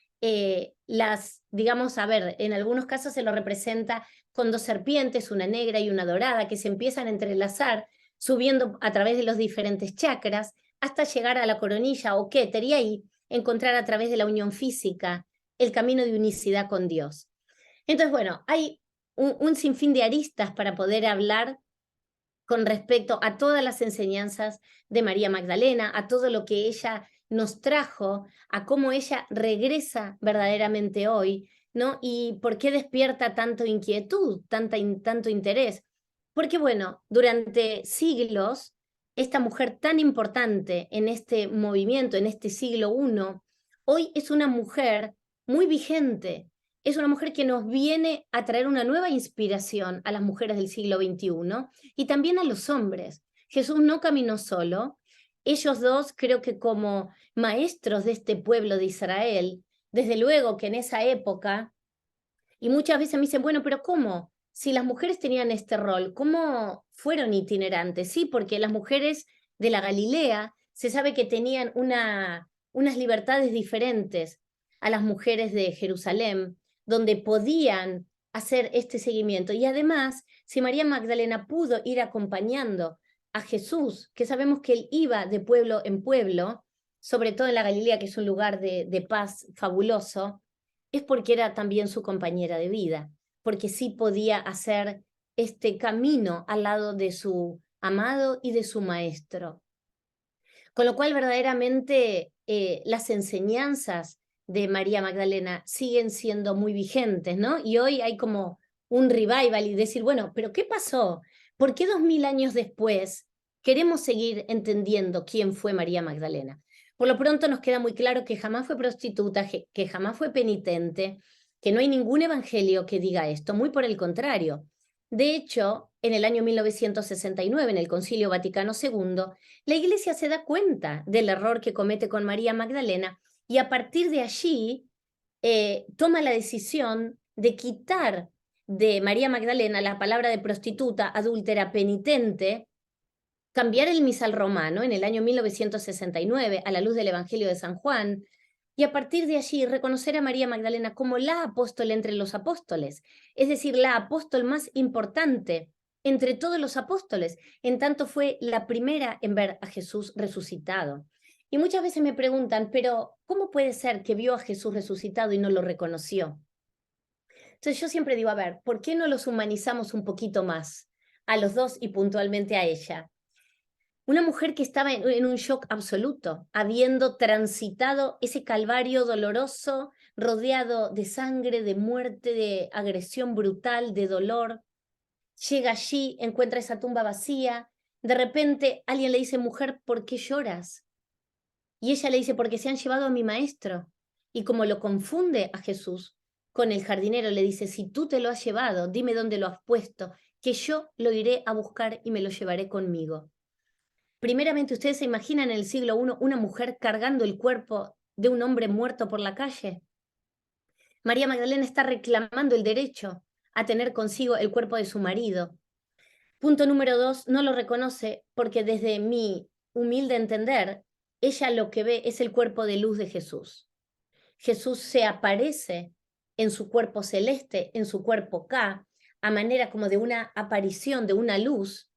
digamos, a ver, en algunos casos se lo representa con dos serpientes, una negra y una dorada, que se empiezan a entrelazar, subiendo a través de los diferentes chakras, hasta llegar a la coronilla o Keter, y ahí encontrar a través de la unión física el camino de unicidad con Dios. Entonces, bueno, hay un sinfín de aristas para poder hablar con respecto a todas las enseñanzas de María Magdalena, a todo lo que ella nos trajo, a cómo ella regresa verdaderamente hoy, ¿no? Y por qué despierta tanto inquietud, tanto interés. Porque bueno, durante siglos, esta mujer tan importante en este movimiento, en este siglo I, hoy es una mujer muy vigente, es una mujer que nos viene a traer una nueva inspiración a las mujeres del siglo XXI y también a los hombres. Jesús no caminó solo. Ellos dos, creo que como maestros de este pueblo de Israel, desde luego que en esa época, y muchas veces me dicen, bueno, pero ¿cómo? Si las mujeres tenían este rol, ¿cómo fueron itinerantes? Sí, porque las mujeres de la Galilea se sabe que tenían unas libertades diferentes a las mujeres de Jerusalén, donde podían hacer este seguimiento. Y además, si María Magdalena pudo ir acompañando a Jesús, que sabemos que él iba de pueblo en pueblo, sobre todo en la Galilea, que es un lugar de paz fabuloso, es porque era también su compañera de vida, porque sí podía hacer este camino al lado de su amado y de su maestro. Con lo cual, verdaderamente, las enseñanzas de María Magdalena siguen siendo muy vigentes, ¿no? Y hoy hay como un revival y decir, bueno, pero ¿qué pasó? ¿Por qué 2000 años después queremos seguir entendiendo quién fue María Magdalena? Por lo pronto nos queda muy claro que jamás fue prostituta, que jamás fue penitente, que no hay ningún evangelio que diga esto, muy por el contrario. De hecho, en el año 1969, en el Concilio Vaticano II, la Iglesia se da cuenta del error que comete con María Magdalena y a partir de allí toma la decisión de quitar de María Magdalena la palabra de prostituta, adúltera, penitente, cambiar el misal romano en el año 1969 a la luz del Evangelio de San Juan, y a partir de allí reconocer a María Magdalena como la apóstol entre los apóstoles, es decir, la apóstol más importante entre todos los apóstoles, en tanto fue la primera en ver a Jesús resucitado. Y muchas veces me preguntan, pero ¿cómo puede ser que vio a Jesús resucitado y no lo reconoció? Entonces yo siempre digo, a ver, ¿por qué no los humanizamos un poquito más a los dos y puntualmente a ella? Una mujer que estaba en un shock absoluto, habiendo transitado ese calvario doloroso, rodeado de sangre, de muerte, de agresión brutal, de dolor. Llega allí, encuentra esa tumba vacía. De repente alguien le dice, mujer, ¿por qué lloras? Y ella le dice, porque se han llevado a mi maestro. Y como lo confunde a Jesús con el jardinero, le dice, si tú te lo has llevado, dime dónde lo has puesto, que yo lo iré a buscar y me lo llevaré conmigo. Primeramente, ¿ustedes se imaginan en el siglo I una mujer cargando el cuerpo de un hombre muerto por la calle? María Magdalena está reclamando el derecho a tener consigo el cuerpo de su marido. Punto número 2, no lo reconoce porque desde mi humilde entender, ella lo que ve es el cuerpo de luz de Jesús. Jesús se aparece en su cuerpo celeste, en su cuerpo K, a manera como de una aparición, de una luz,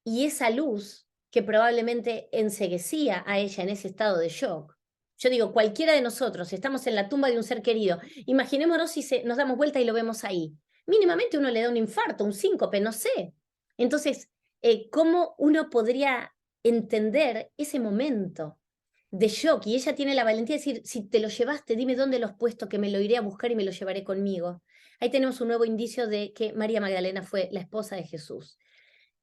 y esa luz que probablemente enceguecía a ella en ese estado de shock. Yo digo, cualquiera de nosotros, estamos en la tumba de un ser querido, imaginémonos si nos damos vuelta y lo vemos ahí. Mínimamente uno le da un infarto, un síncope, no sé. Entonces, ¿cómo uno podría entender ese momento de shock? Y ella tiene la valentía de decir, si te lo llevaste, dime dónde lo has puesto, que me lo iré a buscar y me lo llevaré conmigo. Ahí tenemos un nuevo indicio de que María Magdalena fue la esposa de Jesús.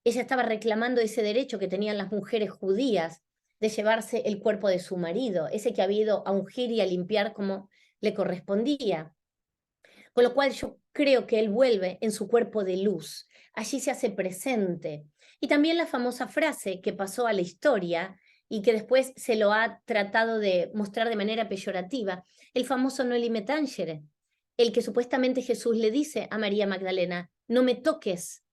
Ella estaba reclamando ese derecho que tenían las mujeres judías de llevarse el cuerpo de su marido, ese que había ido a ungir y a limpiar como le correspondía. Con lo cual yo creo que él vuelve en su cuerpo de luz, allí se hace presente. Y también la famosa frase que pasó a la historia y que después se lo ha tratado de mostrar de manera peyorativa, el famoso Noli me tangere, el que supuestamente Jesús le dice a María Magdalena, no me toques.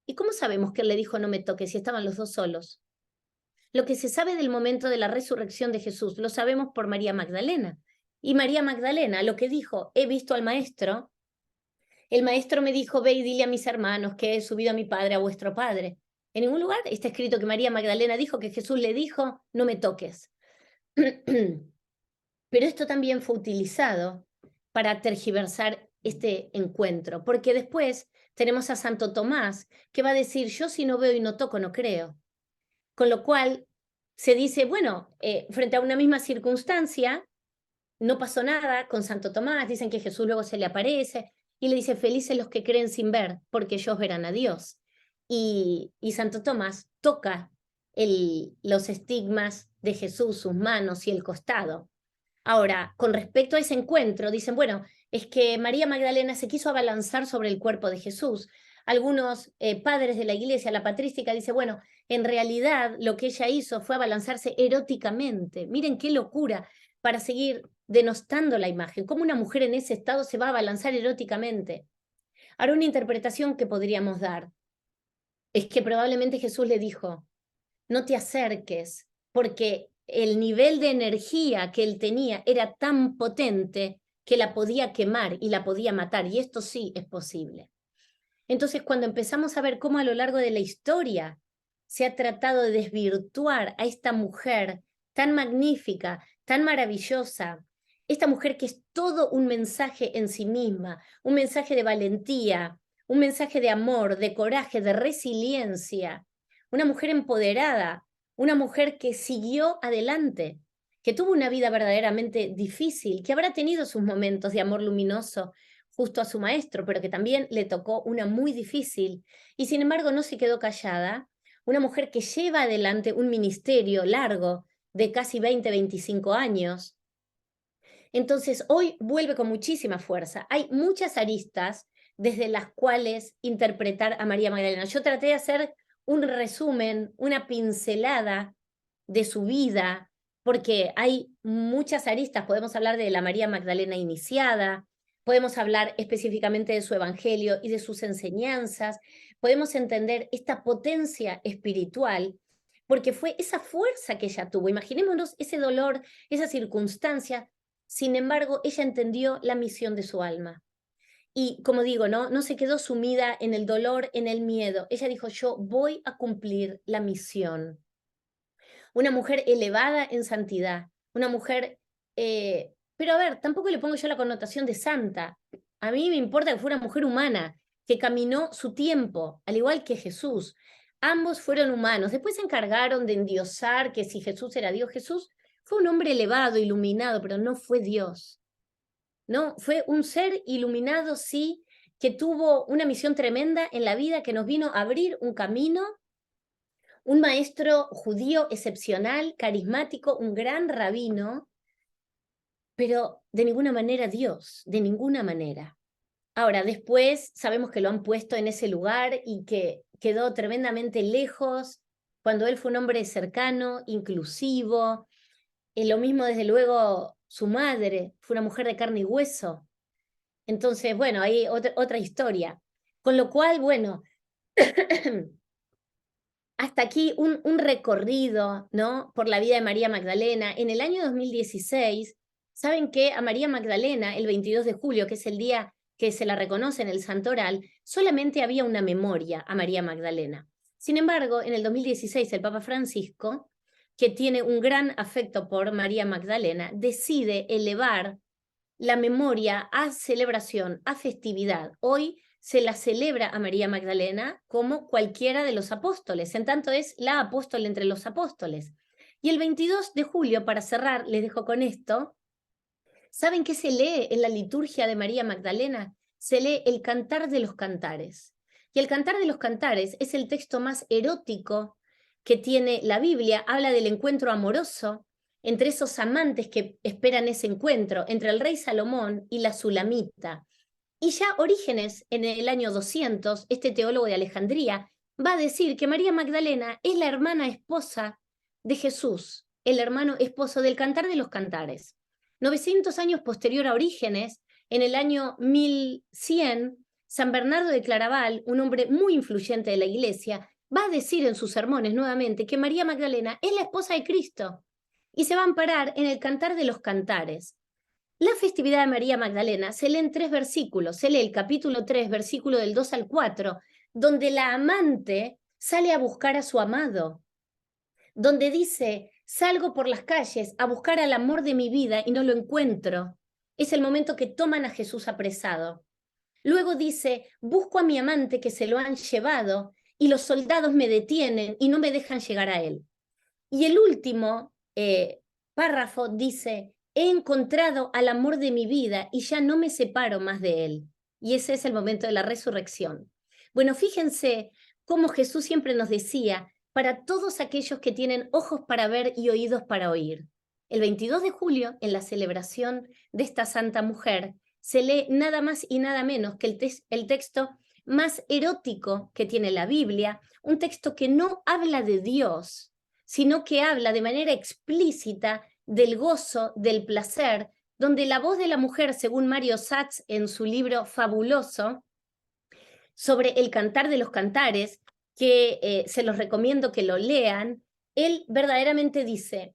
¿Y cómo sabemos que él le dijo no me toques si estaban los dos solos? Lo que se sabe del momento de la resurrección de Jesús lo sabemos por María Magdalena. Y María Magdalena lo que dijo, he visto al maestro, el maestro me dijo, ve y dile a mis hermanos que he subido a mi padre, a vuestro padre. En ningún lugar está escrito que María Magdalena dijo que Jesús le dijo, no me toques. Pero esto también fue utilizado para tergiversar este encuentro, porque después tenemos a Santo Tomás, que va a decir, yo si no veo y no toco, no creo. Con lo cual se dice, bueno, frente a una misma circunstancia, no pasó nada con Santo Tomás, dicen que Jesús luego se le aparece y le dice, felices los que creen sin ver, porque ellos verán a Dios. Y Santo Tomás toca los estigmas de Jesús, sus manos y el costado. Ahora, con respecto a ese encuentro, dicen, bueno, es que María Magdalena se quiso abalanzar sobre el cuerpo de Jesús. Algunos padres de la iglesia, la patrística, dice, bueno, en realidad lo que ella hizo fue abalanzarse eróticamente. Miren qué locura para seguir denostando la imagen. ¿Cómo una mujer en ese estado se va a abalanzar eróticamente? Ahora, una interpretación que podríamos dar es que probablemente Jesús le dijo, no te acerques, porque el nivel de energía que él tenía era tan potente que la podía quemar y la podía matar, y esto sí es posible. Entonces, cuando empezamos a ver cómo a lo largo de la historia se ha tratado de desvirtuar a esta mujer tan magnífica, tan maravillosa, esta mujer que es todo un mensaje en sí misma, un mensaje de valentía, un mensaje de amor, de coraje, de resiliencia, una mujer empoderada, una mujer que siguió adelante, que tuvo una vida verdaderamente difícil, que habrá tenido sus momentos de amor luminoso justo a su maestro, pero que también le tocó una muy difícil, y sin embargo no se quedó callada, una mujer que lleva adelante un ministerio largo de casi 20, 25 años. Entonces hoy vuelve con muchísima fuerza. Hay muchas aristas desde las cuales interpretar a María Magdalena. Yo traté de hacer un resumen, una pincelada de su vida, porque hay muchas aristas. Podemos hablar de la María Magdalena iniciada, podemos hablar específicamente de su evangelio y de sus enseñanzas, podemos entender esta potencia espiritual, porque fue esa fuerza que ella tuvo. Imaginémonos ese dolor, esa circunstancia. Sin embargo, ella entendió la misión de su alma. Y como digo, no se quedó sumida en el dolor, en el miedo. Ella dijo, yo voy a cumplir la misión. Una mujer elevada en santidad, una mujer, pero a ver, tampoco le pongo yo la connotación de santa. A mí me importa que fue una mujer humana, que caminó su tiempo, al igual que Jesús. Ambos fueron humanos. Después se encargaron de endiosar que si Jesús era Dios, Jesús fue un hombre elevado, iluminado, pero no fue Dios. No, fue un ser iluminado, sí, que tuvo una misión tremenda en la vida, que nos vino a abrir un camino, un maestro judío excepcional, carismático, un gran rabino, pero de ninguna manera Dios, de ninguna manera. Ahora, después sabemos que lo han puesto en ese lugar y que quedó tremendamente lejos cuando él fue un hombre cercano, inclusivo. Lo mismo, desde luego, su madre fue una mujer de carne y hueso. Entonces, bueno, hay otra historia. Con lo cual, bueno, hasta aquí un recorrido, ¿no?, por la vida de María Magdalena. En el año 2016, saben que a María Magdalena, el 22 de julio, que es el día que se la reconoce en el Santoral, solamente había una memoria a María Magdalena. Sin embargo, en el 2016, el Papa Francisco, que tiene un gran afecto por María Magdalena, decide elevar la memoria a celebración, a festividad. Hoy se la celebra a María Magdalena como cualquiera de los apóstoles, en tanto es la apóstol entre los apóstoles. Y el 22 de julio, para cerrar, les dejo con esto, ¿saben qué se lee en la liturgia de María Magdalena? Se lee el Cantar de los Cantares. Y el Cantar de los Cantares es el texto más erótico que tiene la Biblia. Habla del encuentro amoroso entre esos amantes que esperan ese encuentro, entre el rey Salomón y la Sulamita. Y ya Orígenes, en el año 200, este teólogo de Alejandría, va a decir que María Magdalena es la hermana esposa de Jesús, el hermano esposo del Cantar de los Cantares. 900 años posterior a Orígenes, en el año 1100, San Bernardo de Claraval, un hombre muy influyente de la Iglesia, va a decir en sus sermones nuevamente que María Magdalena es la esposa de Cristo y se va a amparar en el Cantar de los Cantares. La festividad de María Magdalena se lee en 3 versículos. Se lee el capítulo 3, versículo del 2 al 4, donde la amante sale a buscar a su amado, donde dice: salgo por las calles a buscar al amor de mi vida y no lo encuentro. Es el momento que toman a Jesús apresado. Luego dice: busco a mi amante que se lo han llevado y los soldados me detienen y no me dejan llegar a él. Y el último párrafo dice: he encontrado al amor de mi vida y ya no me separo más de él. Y ese es el momento de la resurrección. Bueno, fíjense cómo Jesús siempre nos decía: para todos aquellos que tienen ojos para ver y oídos para oír. El 22 de julio, en la celebración de esta santa mujer, se lee nada más y nada menos que el texto más erótico que tiene la Biblia, un texto que no habla de Dios, sino que habla de manera explícita del gozo, del placer, donde la voz de la mujer, según Mario Satz en su libro fabuloso sobre el Cantar de los Cantares, que se los recomiendo que lo lean, él verdaderamente dice: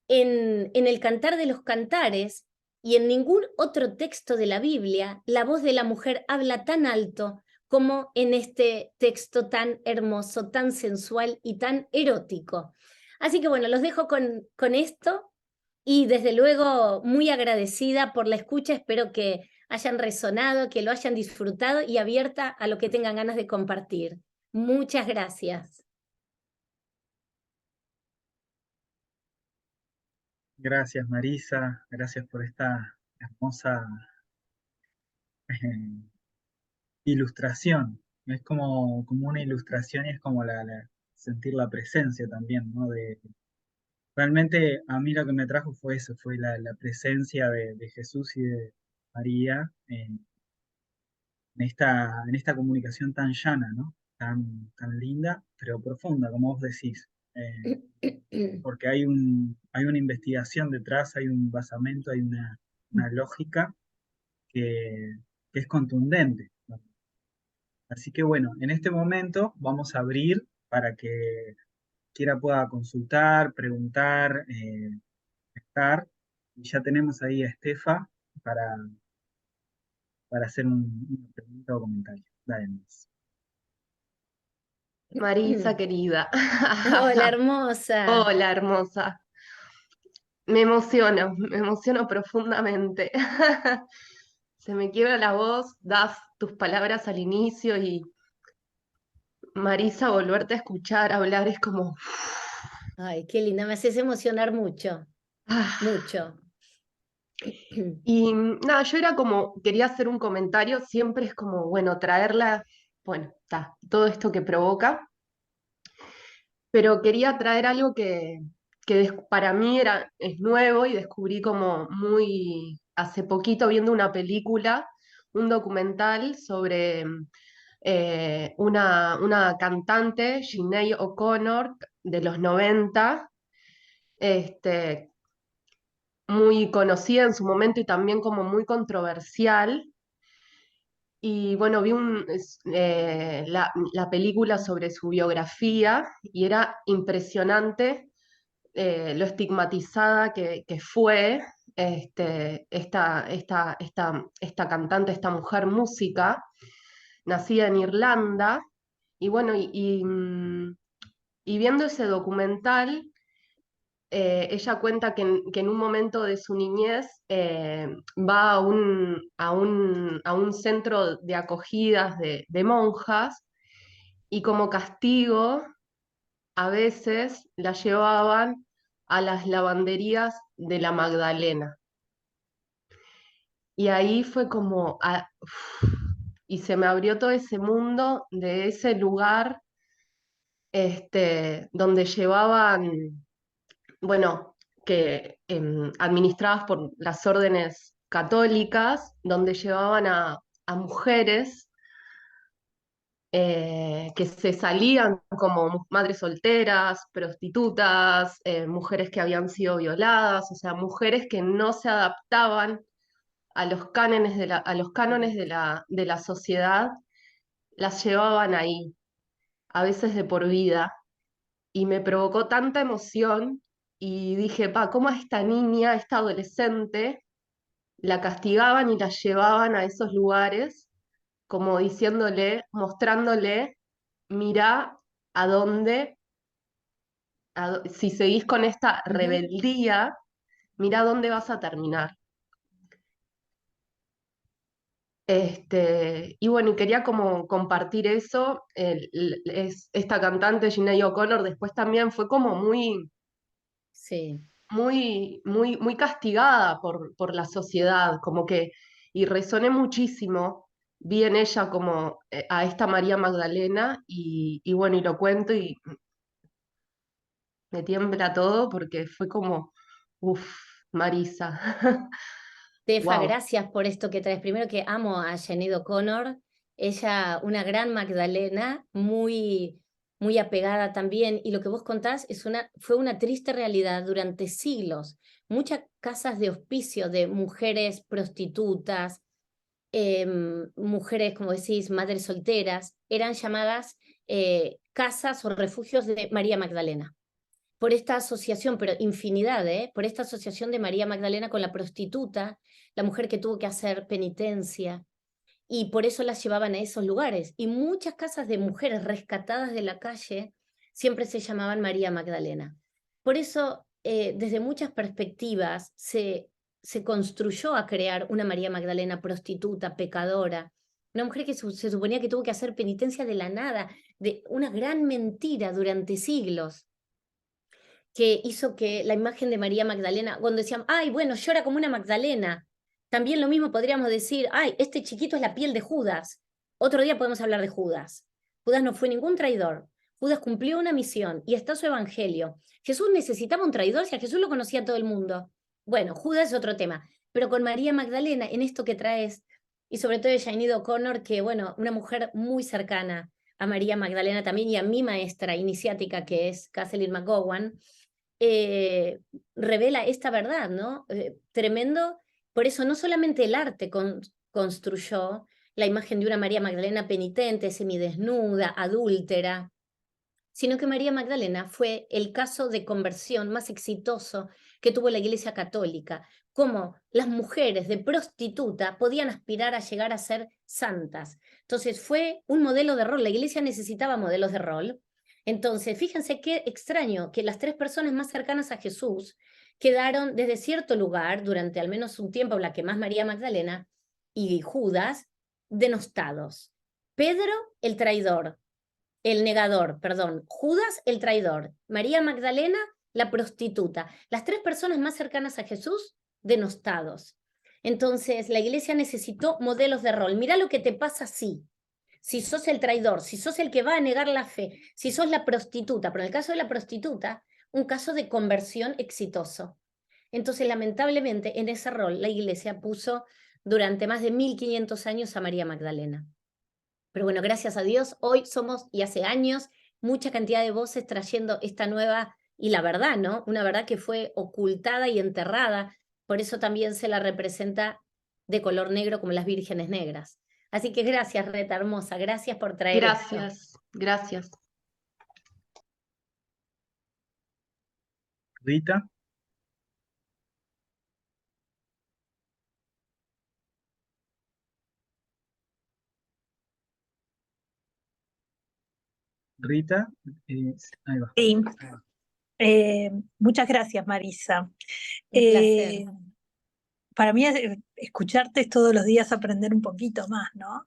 en el Cantar de los Cantares y en ningún otro texto de la Biblia, la voz de la mujer habla tan alto como en este texto tan hermoso, tan sensual y tan erótico. Así que bueno, los dejo con esto y desde luego muy agradecida por la escucha. Espero que hayan resonado, que lo hayan disfrutado y abierta a lo que tengan ganas de compartir. Muchas gracias. Gracias, Marisa, gracias por esta hermosa eh, ilustración. Es como una ilustración y es como sentir la presencia también, ¿no? Realmente a mí lo que me trajo fue eso, fue la presencia de Jesús y de María en esta comunicación tan llana, ¿no? Tan linda, pero profunda, como vos decís. Porque hay una investigación detrás, hay un basamento, hay una lógica que, que es contundente, ¿no? Así que bueno, en este momento vamos a abrir para que quiera pueda consultar, preguntar, estar. Y ya tenemos ahí a Estefa para, para hacer una pregunta o comentario. Dale, Luis. Marisa querida. Hola, hermosa. Hola, hermosa. me emociono profundamente. Se me quiebra la voz, das tus palabras al inicio y Marisa, volverte a escuchar hablar es como... Ay, qué linda, me haces emocionar mucho, ah. mucho. Y nada, yo era como, quería hacer un comentario, siempre es como, bueno, traerla, bueno, está, todo esto que provoca, pero quería traer algo que para mí es nuevo y descubrí como muy hace poquito viendo una película, un documental sobre una cantante, Sinéad O'Connor, de los 90, este, muy conocida en su momento y también como muy controversial. Y bueno, vi la película sobre su biografía y era impresionante lo estigmatizada que fue esta cantante, esta mujer música, nacida en Irlanda. Y bueno, y viendo ese documental, ella cuenta que en un momento de su niñez va a un centro de acogidas de monjas y como castigo a veces la llevaban a las lavanderías de la Magdalena. Y ahí fue como, y se me abrió todo ese mundo de ese lugar donde llevaban, bueno, que administradas por las órdenes católicas, donde llevaban a mujeres que se salían como madres solteras, prostitutas, mujeres que habían sido violadas, o sea, mujeres que no se adaptaban a los cánones a los cánones de la sociedad, las llevaban ahí, a veces de por vida, y me provocó tanta emoción y dije, pa, ¿cómo a esta niña, a esta adolescente, la castigaban y la llevaban a esos lugares, como diciéndole, mostrándole, mira a dónde, si seguís con esta Ujú. rebeldía, mira a dónde vas a terminar? Y bueno, y quería como compartir eso. Esta cantante, Sinead O'Connor, después también fue como Sí. muy castigada por la sociedad, como que, y resoné muchísimo, vi en ella como a esta María Magdalena, y bueno, y lo cuento y me tiembla todo porque fue como, uff, Marisa, Tefa, wow. gracias por esto que traes. Primero que amo a Sinead O'Connor, ella una gran Magdalena, muy apegada también, y lo que vos contás fue una triste realidad durante siglos. Muchas casas de hospicio de mujeres prostitutas, mujeres, como decís, madres solteras, eran llamadas casas o refugios de María Magdalena por esta asociación, pero infinidad, por esta asociación de María Magdalena con la prostituta, la mujer que tuvo que hacer penitencia, y por eso las llevaban a esos lugares. Y muchas casas de mujeres rescatadas de la calle siempre se llamaban María Magdalena. Por eso, desde muchas perspectivas, se construyó a crear una María Magdalena prostituta, pecadora, una mujer que se suponía que tuvo que hacer penitencia de la nada, de una gran mentira durante siglos, que hizo que la imagen de María Magdalena, cuando decían, ay, bueno, llora como una Magdalena, también lo mismo podríamos decir, ay, este chiquito es la piel de Judas. Otro día podemos hablar de Judas. Judas no fue ningún traidor. Judas cumplió una misión y está su evangelio. Jesús necesitaba un traidor, si a Jesús lo conocía todo el mundo. Bueno, Judas es otro tema, pero con María Magdalena, en esto que traes, y sobre todo de Sinead O'Connor, que bueno, una mujer muy cercana a María Magdalena también y a mi maestra iniciática, que es Kathleen McGowan, eh, revela esta verdad, ¿no? Tremendo. Por eso no solamente el arte construyó la imagen de una María Magdalena penitente, semidesnuda, adúltera, sino que María Magdalena fue el caso de conversión más exitoso que tuvo la Iglesia Católica, cómo las mujeres de prostituta podían aspirar a llegar a ser santas. Entonces fue un modelo de rol, la Iglesia necesitaba modelos de rol. Entonces, fíjense qué extraño que las tres personas más cercanas a Jesús quedaron desde cierto lugar, durante al menos un tiempo, la que más María Magdalena y Judas, denostados. Pedro, el traidor, el negador, perdón, Judas el traidor, María Magdalena la prostituta, las tres personas más cercanas a Jesús denostados. Entonces la iglesia necesitó modelos de rol. Mira lo que te pasa si sos el traidor, si sos el que va a negar la fe, si sos la prostituta, pero en el caso de la prostituta, un caso de conversión exitoso. Entonces lamentablemente en ese rol la iglesia puso durante más de 1500 años a María Magdalena. Pero bueno, gracias a Dios, hoy somos, y hace años, mucha cantidad de voces trayendo esta nueva, y la verdad, ¿no? Una verdad que fue ocultada y enterrada, por eso también se la representa de color negro como las vírgenes negras. Así que gracias, Reta hermosa, gracias por traer esto. Gracias, gracias. Rita, Rita, ahí va. Sí, muchas gracias, Marisa. Un placer. Para mí escucharte es todos los días aprender un poquito más, ¿no?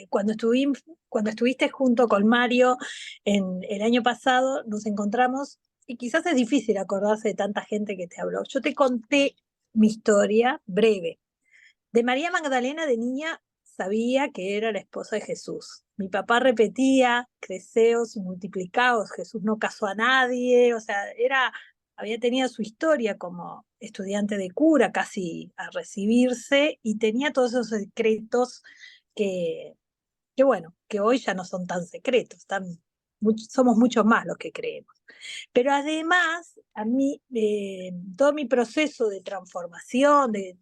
Cuando estuviste junto con Mario el año pasado, nos encontramos y quizás es difícil acordarse de tanta gente que te habló. Yo te conté mi historia breve. De María Magdalena de niña sabía que era la esposa de Jesús. Mi papá repetía, creceos multiplicaos, Jesús no casó a nadie, o sea, había tenido su historia como estudiante de cura, casi a recibirse, y tenía todos esos secretos que bueno, que hoy ya no son tan secretos, somos muchos más los que creemos. Pero además, a mí, todo mi proceso de transformación, de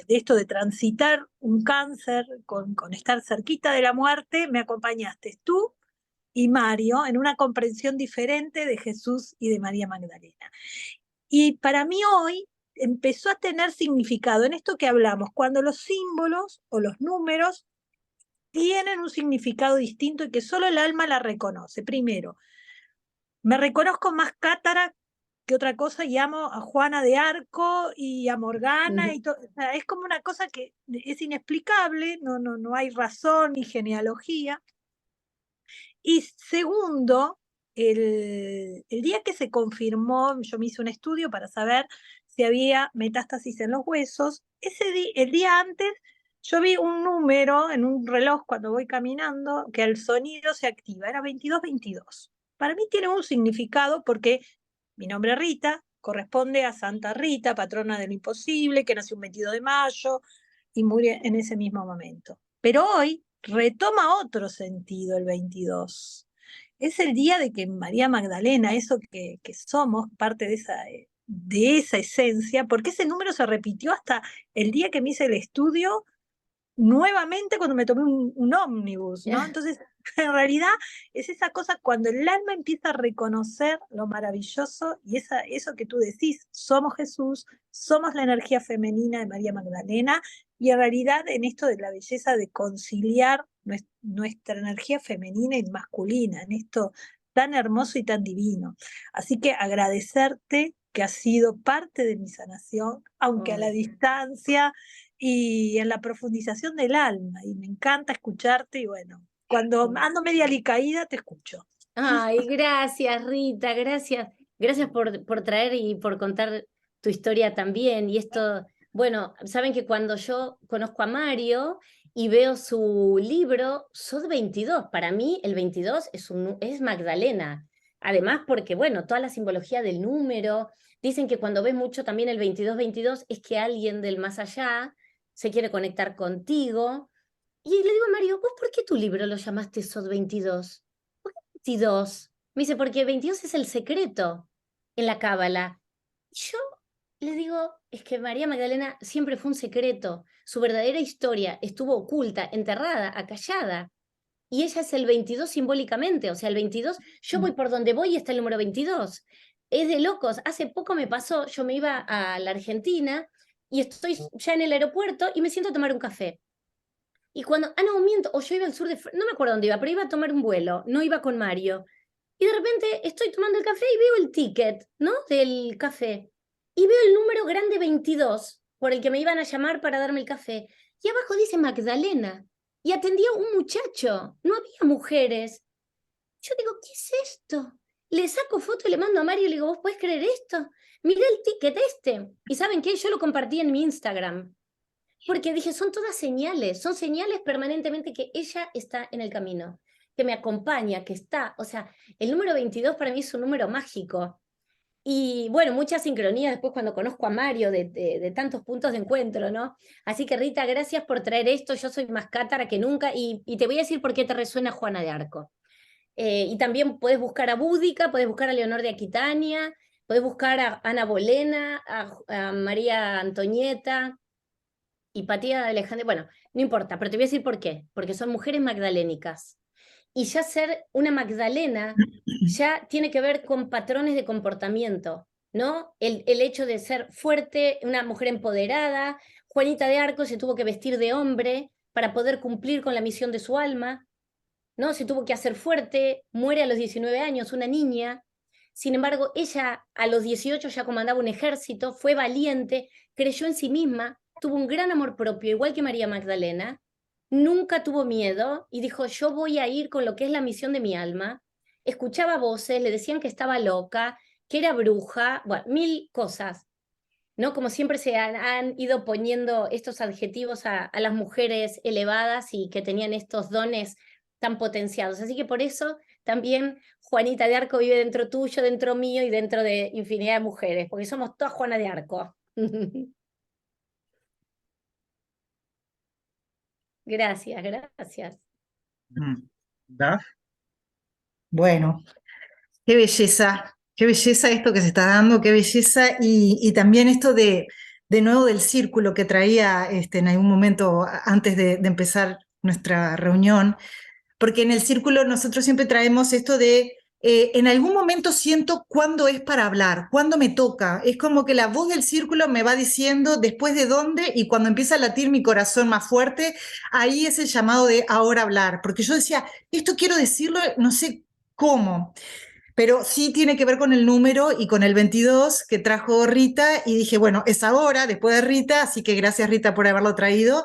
esto de transitar un cáncer con estar cerquita de la muerte, me acompañaste tú y Mario en una comprensión diferente de Jesús y de María Magdalena. Y para mí hoy empezó a tener significado en esto que hablamos, cuando los símbolos o los números tienen un significado distinto y que solo el alma la reconoce. Primero, me reconozco más cátara que otra cosa y amo a Juana de Arco y a Morgana y todo. O sea, es como una cosa que es inexplicable, no hay razón ni genealogía. Y segundo, el día que se confirmó, yo me hice un estudio para saber si había metástasis en los huesos, el día antes yo vi un número en un reloj cuando voy caminando que el sonido se activa, era 2222. Para mí tiene un significado porque mi nombre es Rita, corresponde a Santa Rita, patrona del imposible, que nació un 22 de mayo y murió en ese mismo momento. Pero hoy retoma otro sentido el 22. Es el día de que María Magdalena, eso que somos, parte de esa esencia, porque ese número se repitió hasta el día que me hice el estudio nuevamente cuando me tomé un ómnibus, ¿no? Entonces, en realidad es esa cosa cuando el alma empieza a reconocer lo maravilloso y eso que tú decís, somos Jesús, somos la energía femenina de María Magdalena, y en realidad en esto de la belleza de conciliar nuestra energía femenina y masculina, en esto tan hermoso y tan divino. Así que agradecerte que has sido parte de mi sanación, aunque a la distancia, y en la profundización del alma, y me encanta escucharte, y bueno, cuando ando media alicaída te escucho. Ay, gracias, Rita, gracias. Gracias por traer y por contar tu historia también. Y esto, bueno, saben que cuando yo conozco a Mario y veo su libro, sos 22. Para mí el 22 es Magdalena. Además, porque, bueno, toda la simbología del número, dicen que cuando ves mucho también el 22-22 es que alguien del más allá se quiere conectar contigo. Y le digo a Mario, ¿vos por qué tu libro lo llamaste Sod 22? ¿Por qué 22? Me dice, porque 22 es el secreto en la cábala. Y yo le digo, es que María Magdalena siempre fue un secreto. Su verdadera historia estuvo oculta, enterrada, acallada. Y ella es el 22 simbólicamente. O sea, el 22, yo voy por donde voy y está el número 22. Es de locos. Hace poco me pasó, yo me iba a la Argentina y estoy ya en el aeropuerto y me siento a tomar un café. Y cuando, no, miento, o yo iba al sur de, no me acuerdo dónde iba, pero iba a tomar un vuelo, no iba con Mario. Y de repente estoy tomando el café y veo el ticket, ¿no? Del café. Y veo el número grande 22, por el que me iban a llamar para darme el café. Y abajo dice Magdalena. Y atendía un muchacho, no había mujeres. Yo digo, ¿qué es esto? Le saco foto y le mando a Mario y le digo, ¿vos podés creer esto? Mirá el ticket este. Y ¿saben qué? Yo lo compartí en mi Instagram. Porque dije, son todas señales, son señales permanentemente que ella está en el camino, que me acompaña, que está, o sea, el número 22 para mí es un número mágico. Y bueno, mucha sincronía después cuando conozco a Mario de tantos puntos de encuentro, ¿no? Así que Rita, gracias por traer esto, yo soy más cátara que nunca y te voy a decir por qué te resuena Juana de Arco. Y también puedes buscar a Búdica, puedes buscar a Leonor de Aquitania, puedes buscar a Ana Bolena, a María Antonieta, Hipatía de Alejandría, bueno, no importa, pero te voy a decir por qué, porque son mujeres magdalénicas. Y ya ser una Magdalena ya tiene que ver con patrones de comportamiento, ¿no? El hecho de ser fuerte, una mujer empoderada. Juanita de Arco se tuvo que vestir de hombre para poder cumplir con la misión de su alma, ¿no? Se tuvo que hacer fuerte, muere a los 19 años, una niña. Sin embargo, ella a los 18 ya comandaba un ejército, fue valiente, creyó en sí misma, tuvo un gran amor propio, igual que María Magdalena, nunca tuvo miedo y dijo, yo voy a ir con lo que es la misión de mi alma. Escuchaba voces, le decían que estaba loca, que era bruja, bueno, mil cosas, ¿no? Como siempre se han ido poniendo estos adjetivos a las mujeres elevadas y que tenían estos dones tan potenciados. Así que por eso también Juanita de Arco vive dentro tuyo, dentro mío y dentro de infinidad de mujeres, porque somos todas Juana de Arco. Gracias, gracias. ¿Daf? Bueno, qué belleza esto que se está dando, qué belleza, y también esto de nuevo del círculo que traía en algún momento antes de empezar nuestra reunión, porque en el círculo nosotros siempre traemos esto de, en algún momento siento cuándo es para hablar, cuándo me toca, es como que la voz del círculo me va diciendo después de dónde, y cuando empieza a latir mi corazón más fuerte, ahí es el llamado de ahora hablar, porque yo decía, esto quiero decirlo, no sé cómo. Pero sí tiene que ver con el número y con el 22 que trajo Rita, y dije, bueno, es ahora, después de Rita, así que gracias Rita por haberlo traído,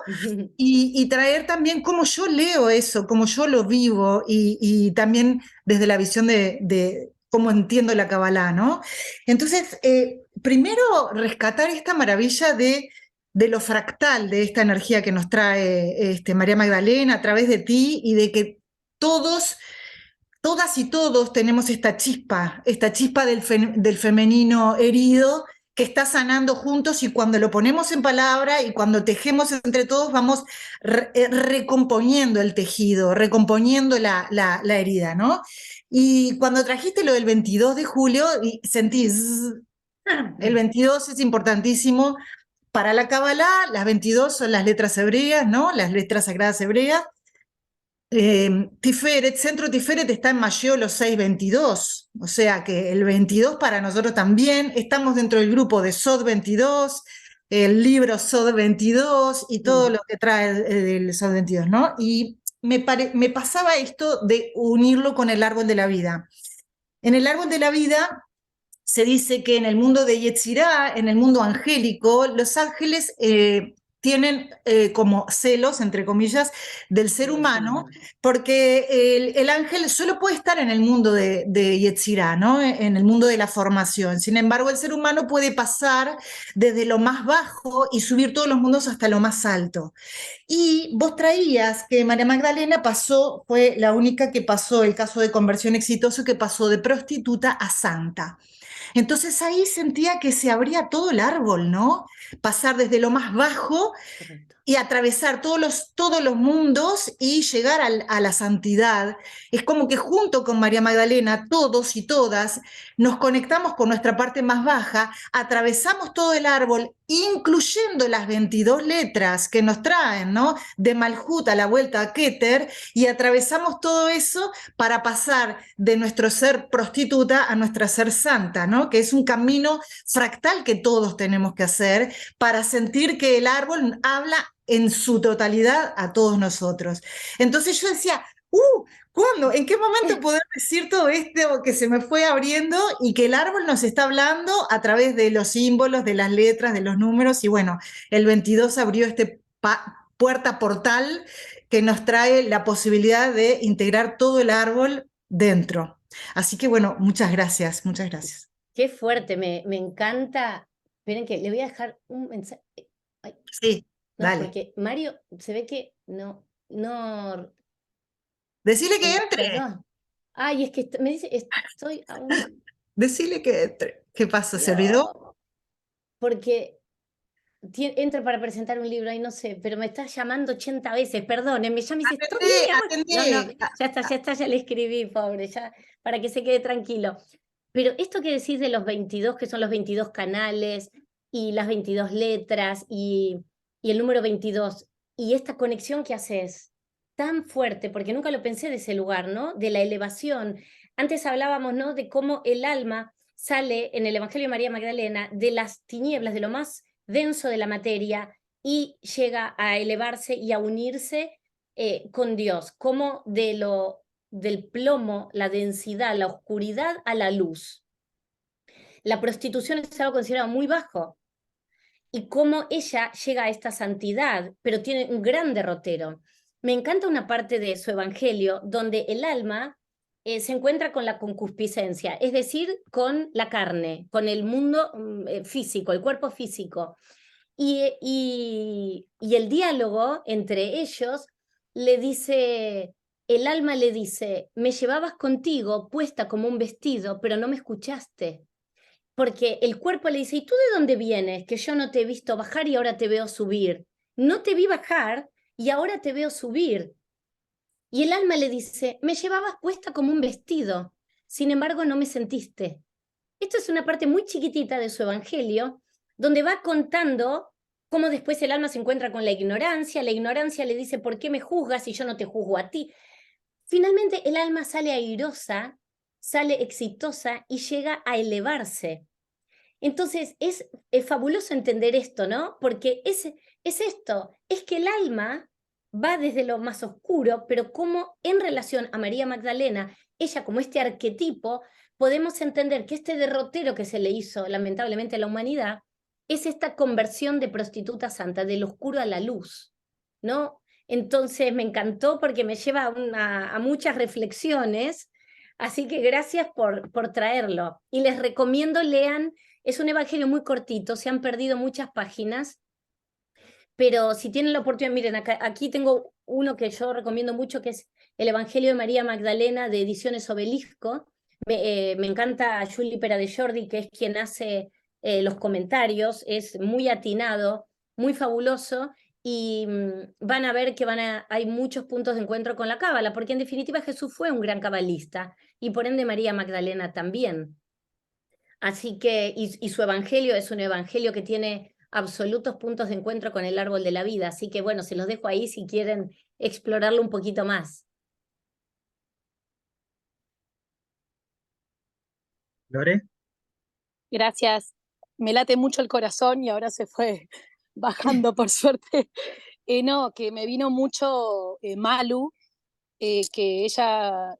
y traer también cómo yo leo eso, cómo yo lo vivo, y también desde la visión de cómo entiendo la Kabbalah, ¿no? Entonces, primero rescatar esta maravilla de lo fractal, de esta energía que nos trae María Magdalena a través de ti, y de que todos todas y todos tenemos esta chispa del femenino herido que está sanando juntos, y cuando lo ponemos en palabra y cuando tejemos entre todos vamos recomponiendo el tejido, recomponiendo la herida, ¿no? Y cuando trajiste lo del 22 de julio, sentí, el 22 es importantísimo para la Kabbalah, las 22 son las letras hebreas, ¿no? Las letras sagradas hebreas. Tiferet, Centro Tiferet está en Mayolo 622, o sea que el 22 para nosotros también, estamos dentro del grupo de Sod 22, el libro Sod 22 y todo lo que trae el Sod 22, ¿no? Y me pasaba esto de unirlo con el árbol de la vida. En el árbol de la vida se dice que en el mundo de Yetzirah, en el mundo angélico, los ángeles tienen como celos, entre comillas, del ser humano, porque el ángel solo puede estar en el mundo de Yetzirah, ¿no? En el mundo de la formación. Sin embargo, el ser humano puede pasar desde lo más bajo y subir todos los mundos hasta lo más alto. Y vos traías que María Magdalena fue la única que pasó el caso de conversión exitoso, que pasó de prostituta a santa. Entonces ahí sentía que se abría todo el árbol, ¿no? Pasar desde lo más bajo Correcto. y atravesar todos los mundos y llegar a la santidad. Es como que junto con María Magdalena, todos y todas, nos conectamos con nuestra parte más baja, atravesamos todo el árbol, incluyendo las 22 letras que nos traen, ¿no? De Malhut a la vuelta a Keter, y atravesamos todo eso para pasar de nuestro ser prostituta a nuestra ser santa, ¿no? Que es un camino fractal que todos tenemos que hacer para sentir que el árbol habla en su totalidad a todos nosotros. Entonces yo decía, ¿cuándo? ¿En qué momento poder decir todo esto que se me fue abriendo y que el árbol nos está hablando a través de los símbolos, de las letras, de los números? Y bueno, el 22 abrió puerta portal que nos trae la posibilidad de integrar todo el árbol dentro. Así que bueno, muchas gracias, muchas gracias. Qué fuerte, me encanta. Esperen que le voy a dejar un mensaje. Ay, sí, no, dale. porque Mario se ve que no. Decile que entre. Perdón. Ay, es que me dice, estoy aún. Decile que entre. ¿Qué pasa? ¿Se No, olvidó? porque entro para presentar un libro y no sé, pero me estás llamando 80 veces, perdónenme, ya me dice, estoy bien, mi amor. Atendé. No, ya está, ya le escribí, pobre, ya, para que se quede tranquilo. Pero esto que decís de los 22, que son los 22 canales y las 22 letras, y y el número 22. Y esta conexión que haces tan fuerte, porque nunca lo pensé de ese lugar, ¿no? De la elevación. Antes hablábamos, ¿no? De cómo el alma sale en el Evangelio de María Magdalena de las tinieblas, de lo más denso de la materia, y llega a elevarse y a unirse con Dios, como del plomo, la densidad, la oscuridad a la luz. La prostitución es algo considerado muy bajo, y cómo ella llega a esta santidad, pero tiene un gran derrotero. Me encanta una parte de su evangelio donde el alma se encuentra con la concupiscencia, es decir, con la carne, con el mundo físico, el cuerpo físico. Y el diálogo entre ellos le dice, el alma le dice, me llevabas contigo puesta como un vestido, pero no me escuchaste. Porque el cuerpo le dice, ¿y tú de dónde vienes? Que yo no te he visto bajar y ahora te veo subir. No te vi bajar y ahora te veo subir. Y el alma le dice, me llevabas puesta como un vestido, sin embargo no me sentiste. Esto es una parte muy chiquitita de su evangelio, donde va contando cómo después el alma se encuentra con la ignorancia le dice, ¿por qué me juzgas si yo no te juzgo a ti? Finalmente el alma sale airosa, sale exitosa y llega a elevarse. Entonces es fabuloso entender esto, ¿no? Porque es esto, es que el alma va desde lo más oscuro, pero como en relación a María Magdalena, ella como este arquetipo, podemos entender que este derrotero que se le hizo lamentablemente a la humanidad es esta conversión de prostituta santa, del oscuro a la luz, ¿no? Entonces me encantó porque me lleva a muchas reflexiones, así que gracias por traerlo. Y les recomiendo lean, es un evangelio muy cortito, se han perdido muchas páginas, pero si tienen la oportunidad, miren, aquí tengo uno que yo recomiendo mucho, que es el Evangelio de María Magdalena de Ediciones Obelisco. Me encanta Juli Pera de Jordi, que es quien hace los comentarios, es muy atinado, muy fabuloso, y van a ver que hay muchos puntos de encuentro con la cábala, porque en definitiva Jesús fue un gran cabalista, y por ende María Magdalena también. Así que, y su evangelio es un evangelio que tiene absolutos puntos de encuentro con el árbol de la vida. Así que bueno, se los dejo ahí si quieren explorarlo un poquito más. ¿Lore? Gracias. Me late mucho el corazón y ahora se fue bajando por suerte. No, que me vino mucho Malu, que ella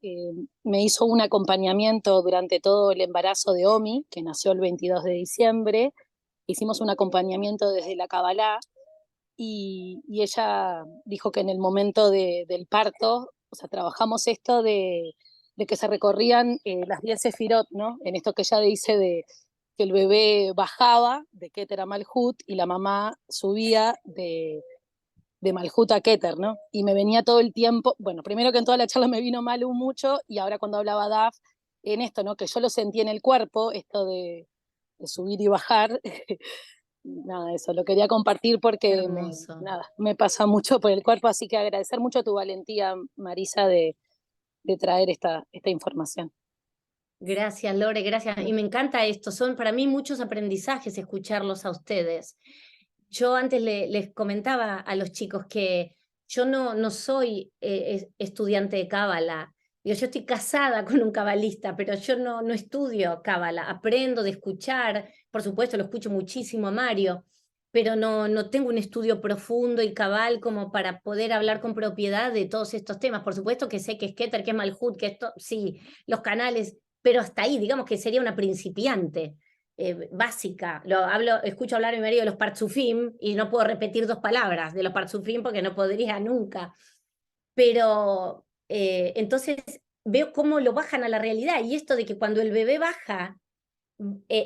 me hizo un acompañamiento durante todo el embarazo de Omi, que nació el 22 de diciembre. Hicimos un acompañamiento desde la Kabbalah y ella dijo que en el momento del parto, o sea, trabajamos esto de que se recorrían las 10 sefirot, ¿no? En esto que ella dice de que el bebé bajaba de Keter a Malhut y la mamá subía de Malhut a Keter, ¿no? Y me venía todo el tiempo, bueno, primero que en toda la charla me vino Malu mucho, y ahora cuando hablaba Daf, en esto, ¿no? Que yo lo sentí en el cuerpo, esto de subir y bajar. Nada, eso lo quería compartir porque me pasa mucho por el cuerpo, así que agradecer mucho tu valentía, Marisa, de traer esta información. Gracias, Lore, gracias. Y me encanta esto, son para mí muchos aprendizajes escucharlos a ustedes. Yo antes les comentaba a los chicos que yo no soy estudiante de cábala. Yo estoy casada con un cabalista, pero yo no estudio cábala. Aprendo de escuchar, por supuesto lo escucho muchísimo a Mario, pero no tengo un estudio profundo y cabal como para poder hablar con propiedad de todos estos temas. Por supuesto que sé que es Keter, que es Malhut, que esto, sí, los canales, pero hasta ahí, digamos que sería una principiante. Básica. Escucho hablar a mi marido de los partzufim y no puedo repetir 2 palabras de los partzufim porque no podría nunca. Pero entonces veo cómo lo bajan a la realidad, y esto de que cuando el bebé baja,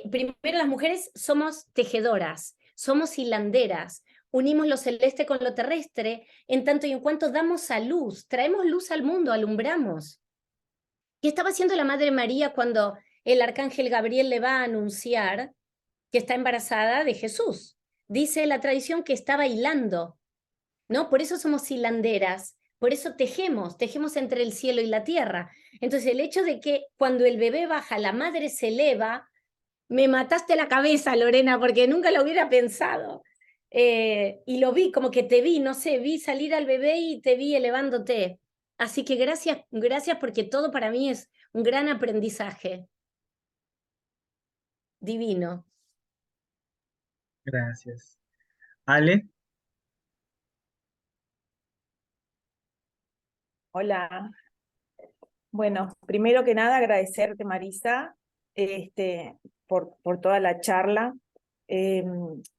primero las mujeres somos tejedoras, somos hilanderas, unimos lo celeste con lo terrestre, en tanto y en cuanto damos a luz, traemos luz al mundo, alumbramos. ¿Qué estaba haciendo la Madre María cuando el arcángel Gabriel le va a anunciar que está embarazada de Jesús? Dice la tradición que estaba hilando, ¿no? Por eso somos hilanderas, por eso tejemos entre el cielo y la tierra. Entonces el hecho de que cuando el bebé baja, la madre se eleva, me mataste la cabeza, Lorena, porque nunca lo hubiera pensado. y lo vi, como que te vi, no sé, vi salir al bebé y te vi elevándote. Así que gracias, gracias porque todo para mí es un gran aprendizaje. Divino. Gracias. Ale, Hola. Bueno, primero que nada agradecerte, Marisa, por toda la charla.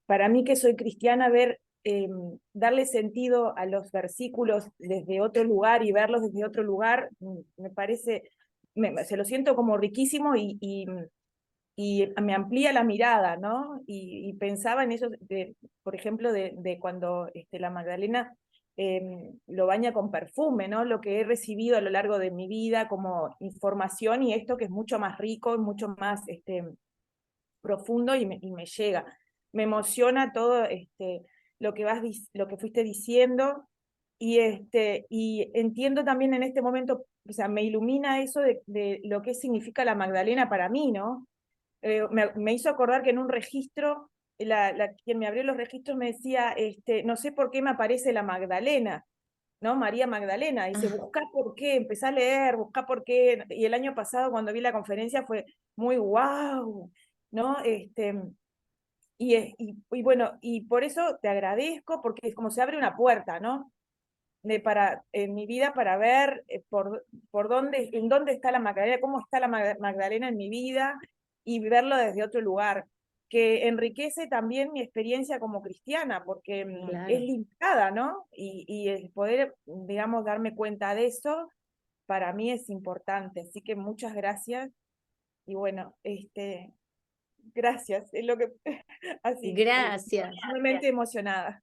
Para mí que soy cristiana, darle sentido a los versículos desde otro lugar y verlos desde otro lugar, me parece, se lo siento como riquísimo y me amplía la mirada, ¿no? Y pensaba en eso, por ejemplo, de cuando la Magdalena lo baña con perfume, ¿no? Lo que he recibido a lo largo de mi vida como información y esto que es mucho más rico, mucho más profundo y me llega. Me emociona todo lo que fuiste diciendo y entiendo también en este momento, o sea, me ilumina eso de lo que significa la Magdalena para mí, ¿no? Me hizo acordar que en un registro, quien me abrió los registros me decía, no sé por qué me aparece la Magdalena, ¿no? María Magdalena, dice, buscá por qué, empecé a leer, buscá por qué, y el año pasado cuando vi la conferencia fue muy wow, ¿no? Y bueno, y por eso te agradezco, porque es como se abre una puerta, ¿no? En mi vida para ver en dónde está la Magdalena, cómo está la Magdalena en mi vida y verlo desde otro lugar, que enriquece también mi experiencia como cristiana, porque Claro. es limitada, ¿no? Y el poder, digamos, darme cuenta de eso, para mí es importante. Así que muchas gracias. Y bueno, gracias. Es lo que, así, Gracias. realmente emocionada.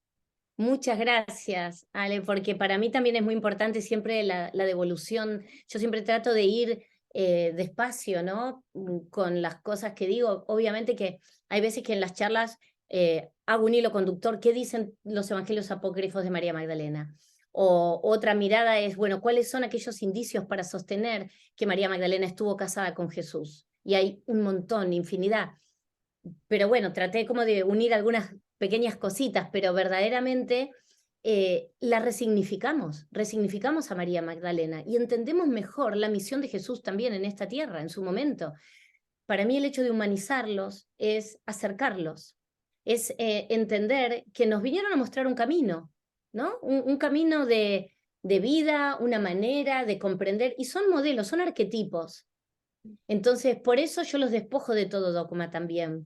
Muchas gracias, Ale, porque para mí también es muy importante siempre la devolución. Yo siempre trato de ir despacio, ¿no? Con las cosas que digo. Obviamente que hay veces que en las charlas hago un hilo conductor. ¿Qué dicen los evangelios apócrifos de María Magdalena? O otra mirada es, bueno, ¿cuáles son aquellos indicios para sostener que María Magdalena estuvo casada con Jesús? Y hay un montón, infinidad. Pero bueno, traté como de unir algunas pequeñas cositas, pero verdaderamente la resignificamos a María Magdalena y entendemos mejor la misión de Jesús también en esta tierra, en su momento. Para mí el hecho de humanizarlos es acercarlos, es entender que nos vinieron a mostrar un camino, ¿no? Un camino de vida, una manera de comprender, y son modelos, son arquetipos. Entonces, por eso yo los despojo de todo dogma también.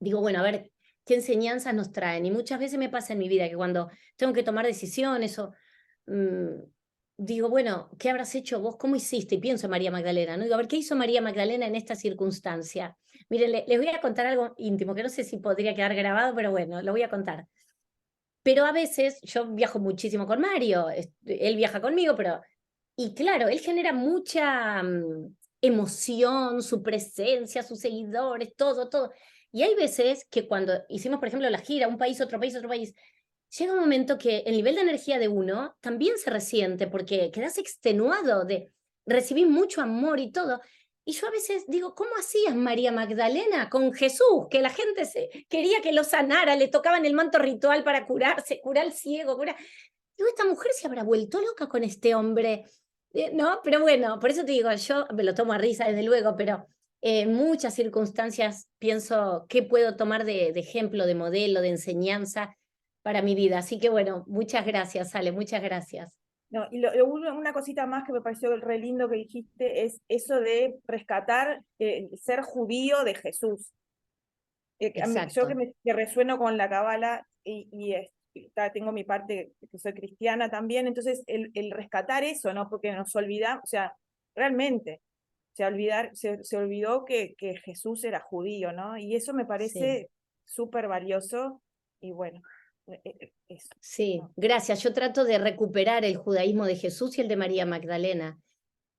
Digo, bueno, a ver, ¿qué enseñanzas nos traen? Y muchas veces me pasa en mi vida que cuando tengo que tomar decisiones o digo, bueno, ¿qué habrás hecho vos? ¿Cómo hiciste? Y pienso en María Magdalena, ¿no? Digo, a ver, ¿qué hizo María Magdalena en esta circunstancia? Miren, les voy a contar algo íntimo, que no sé si podría quedar grabado, pero bueno, lo voy a contar. Pero a veces yo viajo muchísimo con Mario, él viaja conmigo, pero... Y claro, él genera mucha emoción, su presencia, sus seguidores, todo, todo. Y hay veces que cuando hicimos, por ejemplo, la gira, un país, otro país, llega un momento que el nivel de energía de uno también se resiente porque quedas extenuado de recibir mucho amor y todo. Y yo a veces digo, ¿cómo hacías María Magdalena con Jesús? Que la gente quería que lo sanara, le tocaban el manto ritual para curarse, curar al ciego, curar... Digo, esta mujer se habrá vuelto loca con este hombre, ¿no? Pero bueno, por eso te digo, yo me lo tomo a risa desde luego, pero en muchas circunstancias pienso qué puedo tomar de ejemplo, de modelo, de enseñanza para mi vida. Así que bueno, muchas gracias, Ale, muchas gracias. No, y una cosita más que me pareció re lindo que dijiste es eso de rescatar el ser judío de Jesús. Yo que resueno con la Cábala tengo mi parte que soy cristiana también, entonces el rescatar eso, ¿no? Porque nos olvidamos, o sea, realmente se olvidó que Jesús era judío, ¿no? Y eso me parece súper valioso y bueno. Eso. Sí, gracias. Yo trato de recuperar el judaísmo de Jesús y el de María Magdalena,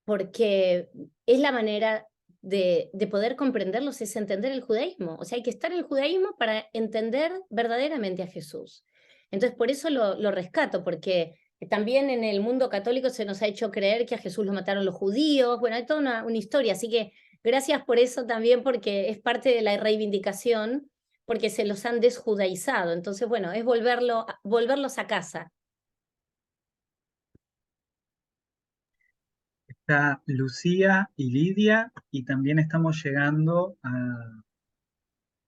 porque es la manera de poder comprenderlos, es entender el judaísmo. O sea, hay que estar en el judaísmo para entender verdaderamente a Jesús. Entonces, por eso lo rescato, porque también en el mundo católico se nos ha hecho creer que a Jesús lo mataron los judíos. Bueno, hay toda una historia, así que gracias por eso también, porque es parte de la reivindicación, porque se los han desjudaizado. Entonces, bueno, es volverlos a casa. Está Lucía y Lidia, y también estamos llegando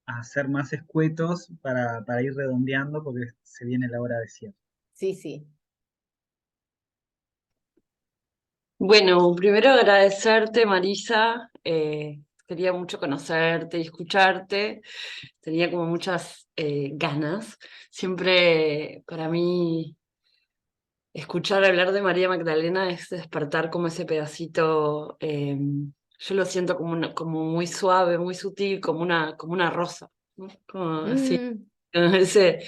a ser más escuetos para ir redondeando porque se viene la hora de cierre. Sí, sí. Bueno, primero agradecerte, Marisa. Quería mucho conocerte y escucharte. Tenía como muchas ganas. Siempre para mí escuchar hablar de María Magdalena es despertar como ese pedacito. Yo lo siento como muy suave, muy sutil, como una rosa, ¿no? Como así. Mm, Ese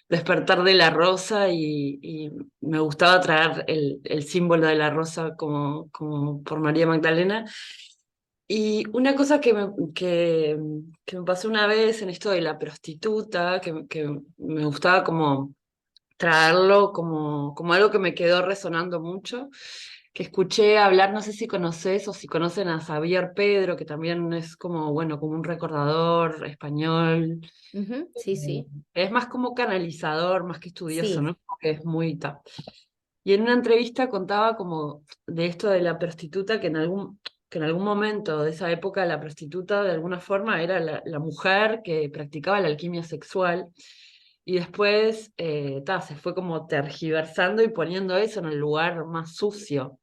despertar de la rosa y me gustaba traer el símbolo de la rosa como por María Magdalena. Y una cosa que me pasó una vez en esto de la prostituta, que me gustaba como traerlo como algo que me quedó resonando mucho, que escuché hablar, no sé si conoces o si conocen a Xavier Pedro, que también es como, bueno, como un recordador español. sí, sí, Es más como canalizador, más que estudioso, sí, ¿no? Que es muy tal. Y en una entrevista contaba como de esto de la prostituta, que en algún momento de esa época la prostituta de alguna forma era la mujer que practicaba la alquimia sexual. Y después se fue como tergiversando y poniendo eso en el lugar más sucio.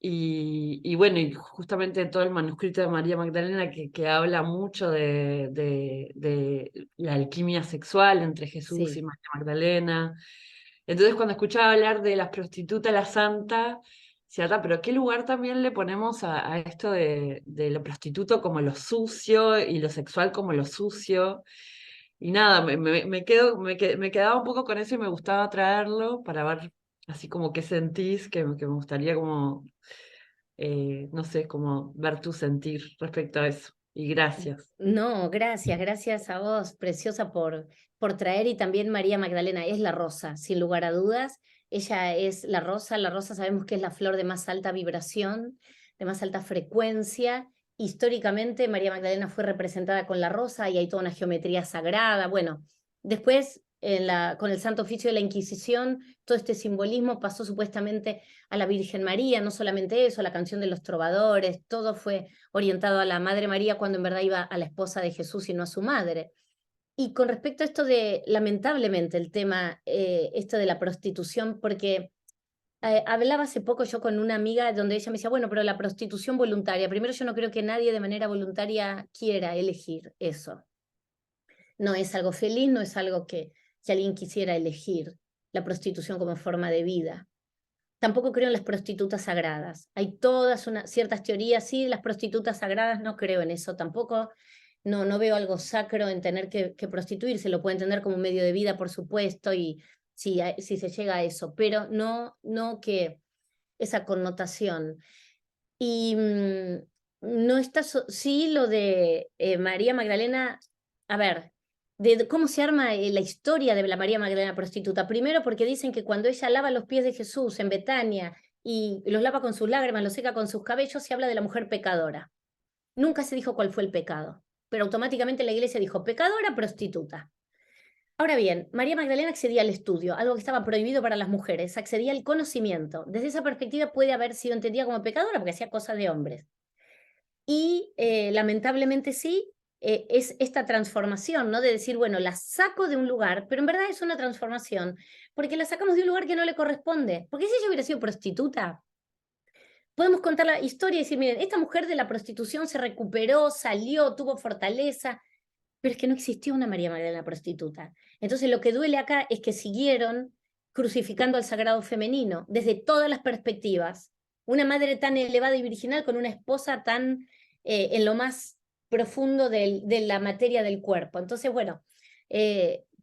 Y bueno, y justamente todo el manuscrito de María Magdalena que habla mucho de la alquimia sexual entre Jesús y sí. María Magdalena. Entonces cuando escuchaba hablar de las prostitutas, la santa, decía, pero ¿qué lugar también le ponemos a esto de lo prostituto como lo sucio y lo sexual como lo sucio? Y nada, me quedaba un poco con eso y me gustaba traerlo para ver así como qué sentís, que me gustaría como no sé, como ver tu sentir respecto a eso. Y gracias. No, gracias, gracias a vos, preciosa, por traer, y también María Magdalena es la rosa, sin lugar a dudas. Ella es la rosa sabemos que es la flor de más alta vibración, de más alta frecuencia. Históricamente María Magdalena fue representada con la rosa y hay toda una geometría sagrada. Bueno, después con el Santo Oficio de la Inquisición, todo este simbolismo pasó supuestamente a la Virgen María, no solamente eso, la canción de los trovadores, todo fue orientado a la Madre María cuando en verdad iba a la esposa de Jesús y no a su madre. Y con respecto a esto de, lamentablemente, el tema, esto de la prostitución, porque hablaba hace poco yo con una amiga donde ella me decía, bueno, pero la prostitución voluntaria, primero yo no creo que nadie de manera voluntaria quiera elegir eso. No es algo feliz, no es algo que alguien quisiera elegir, la prostitución como forma de vida. Tampoco creo en las prostitutas sagradas. Hay todas ciertas teorías, sí, las prostitutas sagradas, no creo en eso tampoco. No veo algo sacro en tener que prostituirse. Lo pueden entender como un medio de vida, por supuesto, y si se llega a eso, pero no que esa connotación. Y no está, sí, lo de María Magdalena, a ver, de cómo se arma la historia de la María Magdalena prostituta. Primero porque dicen que cuando ella lava los pies de Jesús en Betania y los lava con sus lágrimas, los seca con sus cabellos, se habla de la mujer pecadora. Nunca se dijo cuál fue el pecado, pero automáticamente la iglesia dijo pecadora, prostituta. Ahora bien, María Magdalena accedía al estudio, algo que estaba prohibido para las mujeres, accedía al conocimiento. Desde esa perspectiva puede haber sido entendida como pecadora porque hacía cosas de hombres. Y lamentablemente sí, es esta transformación, ¿no? De decir, bueno, la saco de un lugar, pero en verdad es una transformación, porque la sacamos de un lugar que no le corresponde. Porque si ella hubiera sido prostituta, podemos contar la historia y decir, miren, esta mujer de la prostitución se recuperó, salió, tuvo fortaleza, pero es que no existió una María Magdalena prostituta. Entonces lo que duele acá es que siguieron crucificando al sagrado femenino desde todas las perspectivas. Una madre tan elevada y virginal con una esposa tan en lo más profundo de la materia del cuerpo. Entonces, bueno,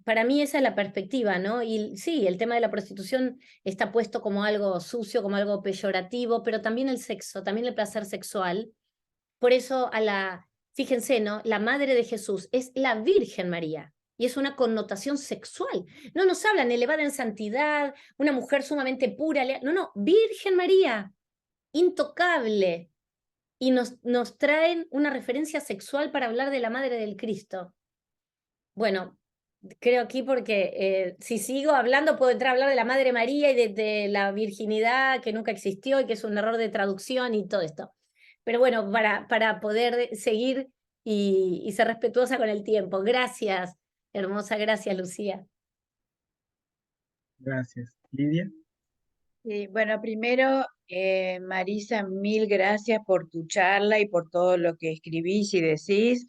para mí esa es la perspectiva, ¿no? Y sí, el tema de la prostitución está puesto como algo sucio, como algo peyorativo, pero también el sexo, también el placer sexual. Por eso fíjense, ¿no? La madre de Jesús es la Virgen María y es una connotación sexual. No nos hablan elevada en santidad, una mujer sumamente pura, no, Virgen María, intocable. Y nos traen una referencia sexual para hablar de la madre del Cristo. Bueno, creo aquí porque si sigo hablando puedo entrar a hablar de la Madre María y de la virginidad que nunca existió y que es un error de traducción y todo esto. Pero bueno, para poder seguir y ser respetuosa con el tiempo. Gracias, hermosa, gracias, Lucía. Gracias. Lidia. Sí, bueno, primero, Marisa, mil gracias por tu charla y por todo lo que escribís y decís,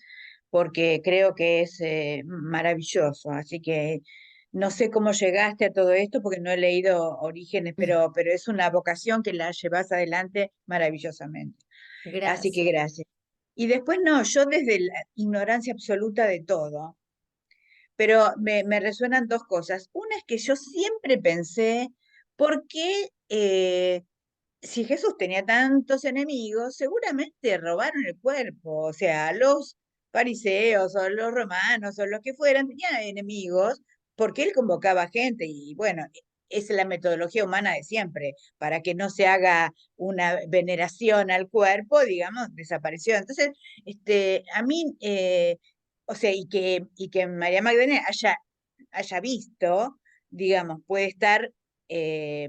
porque creo que es maravilloso. Así que no sé cómo llegaste a todo esto, porque no he leído Orígenes, pero es una vocación que la llevas adelante maravillosamente. Así que Gracias. gracias. Y después no, yo desde la ignorancia absoluta de todo, pero me resuenan dos cosas. Una es que yo siempre pensé, ¿por qué si Jesús tenía tantos enemigos, seguramente robaron el cuerpo? O sea, los fariseos o los romanos o los que fueran tenían enemigos porque él convocaba gente y bueno, es la metodología humana de siempre. Para que no se haga una veneración al cuerpo, digamos, desapareció. Entonces, a mí, o sea, y que María Magdalena haya visto, digamos, puede estar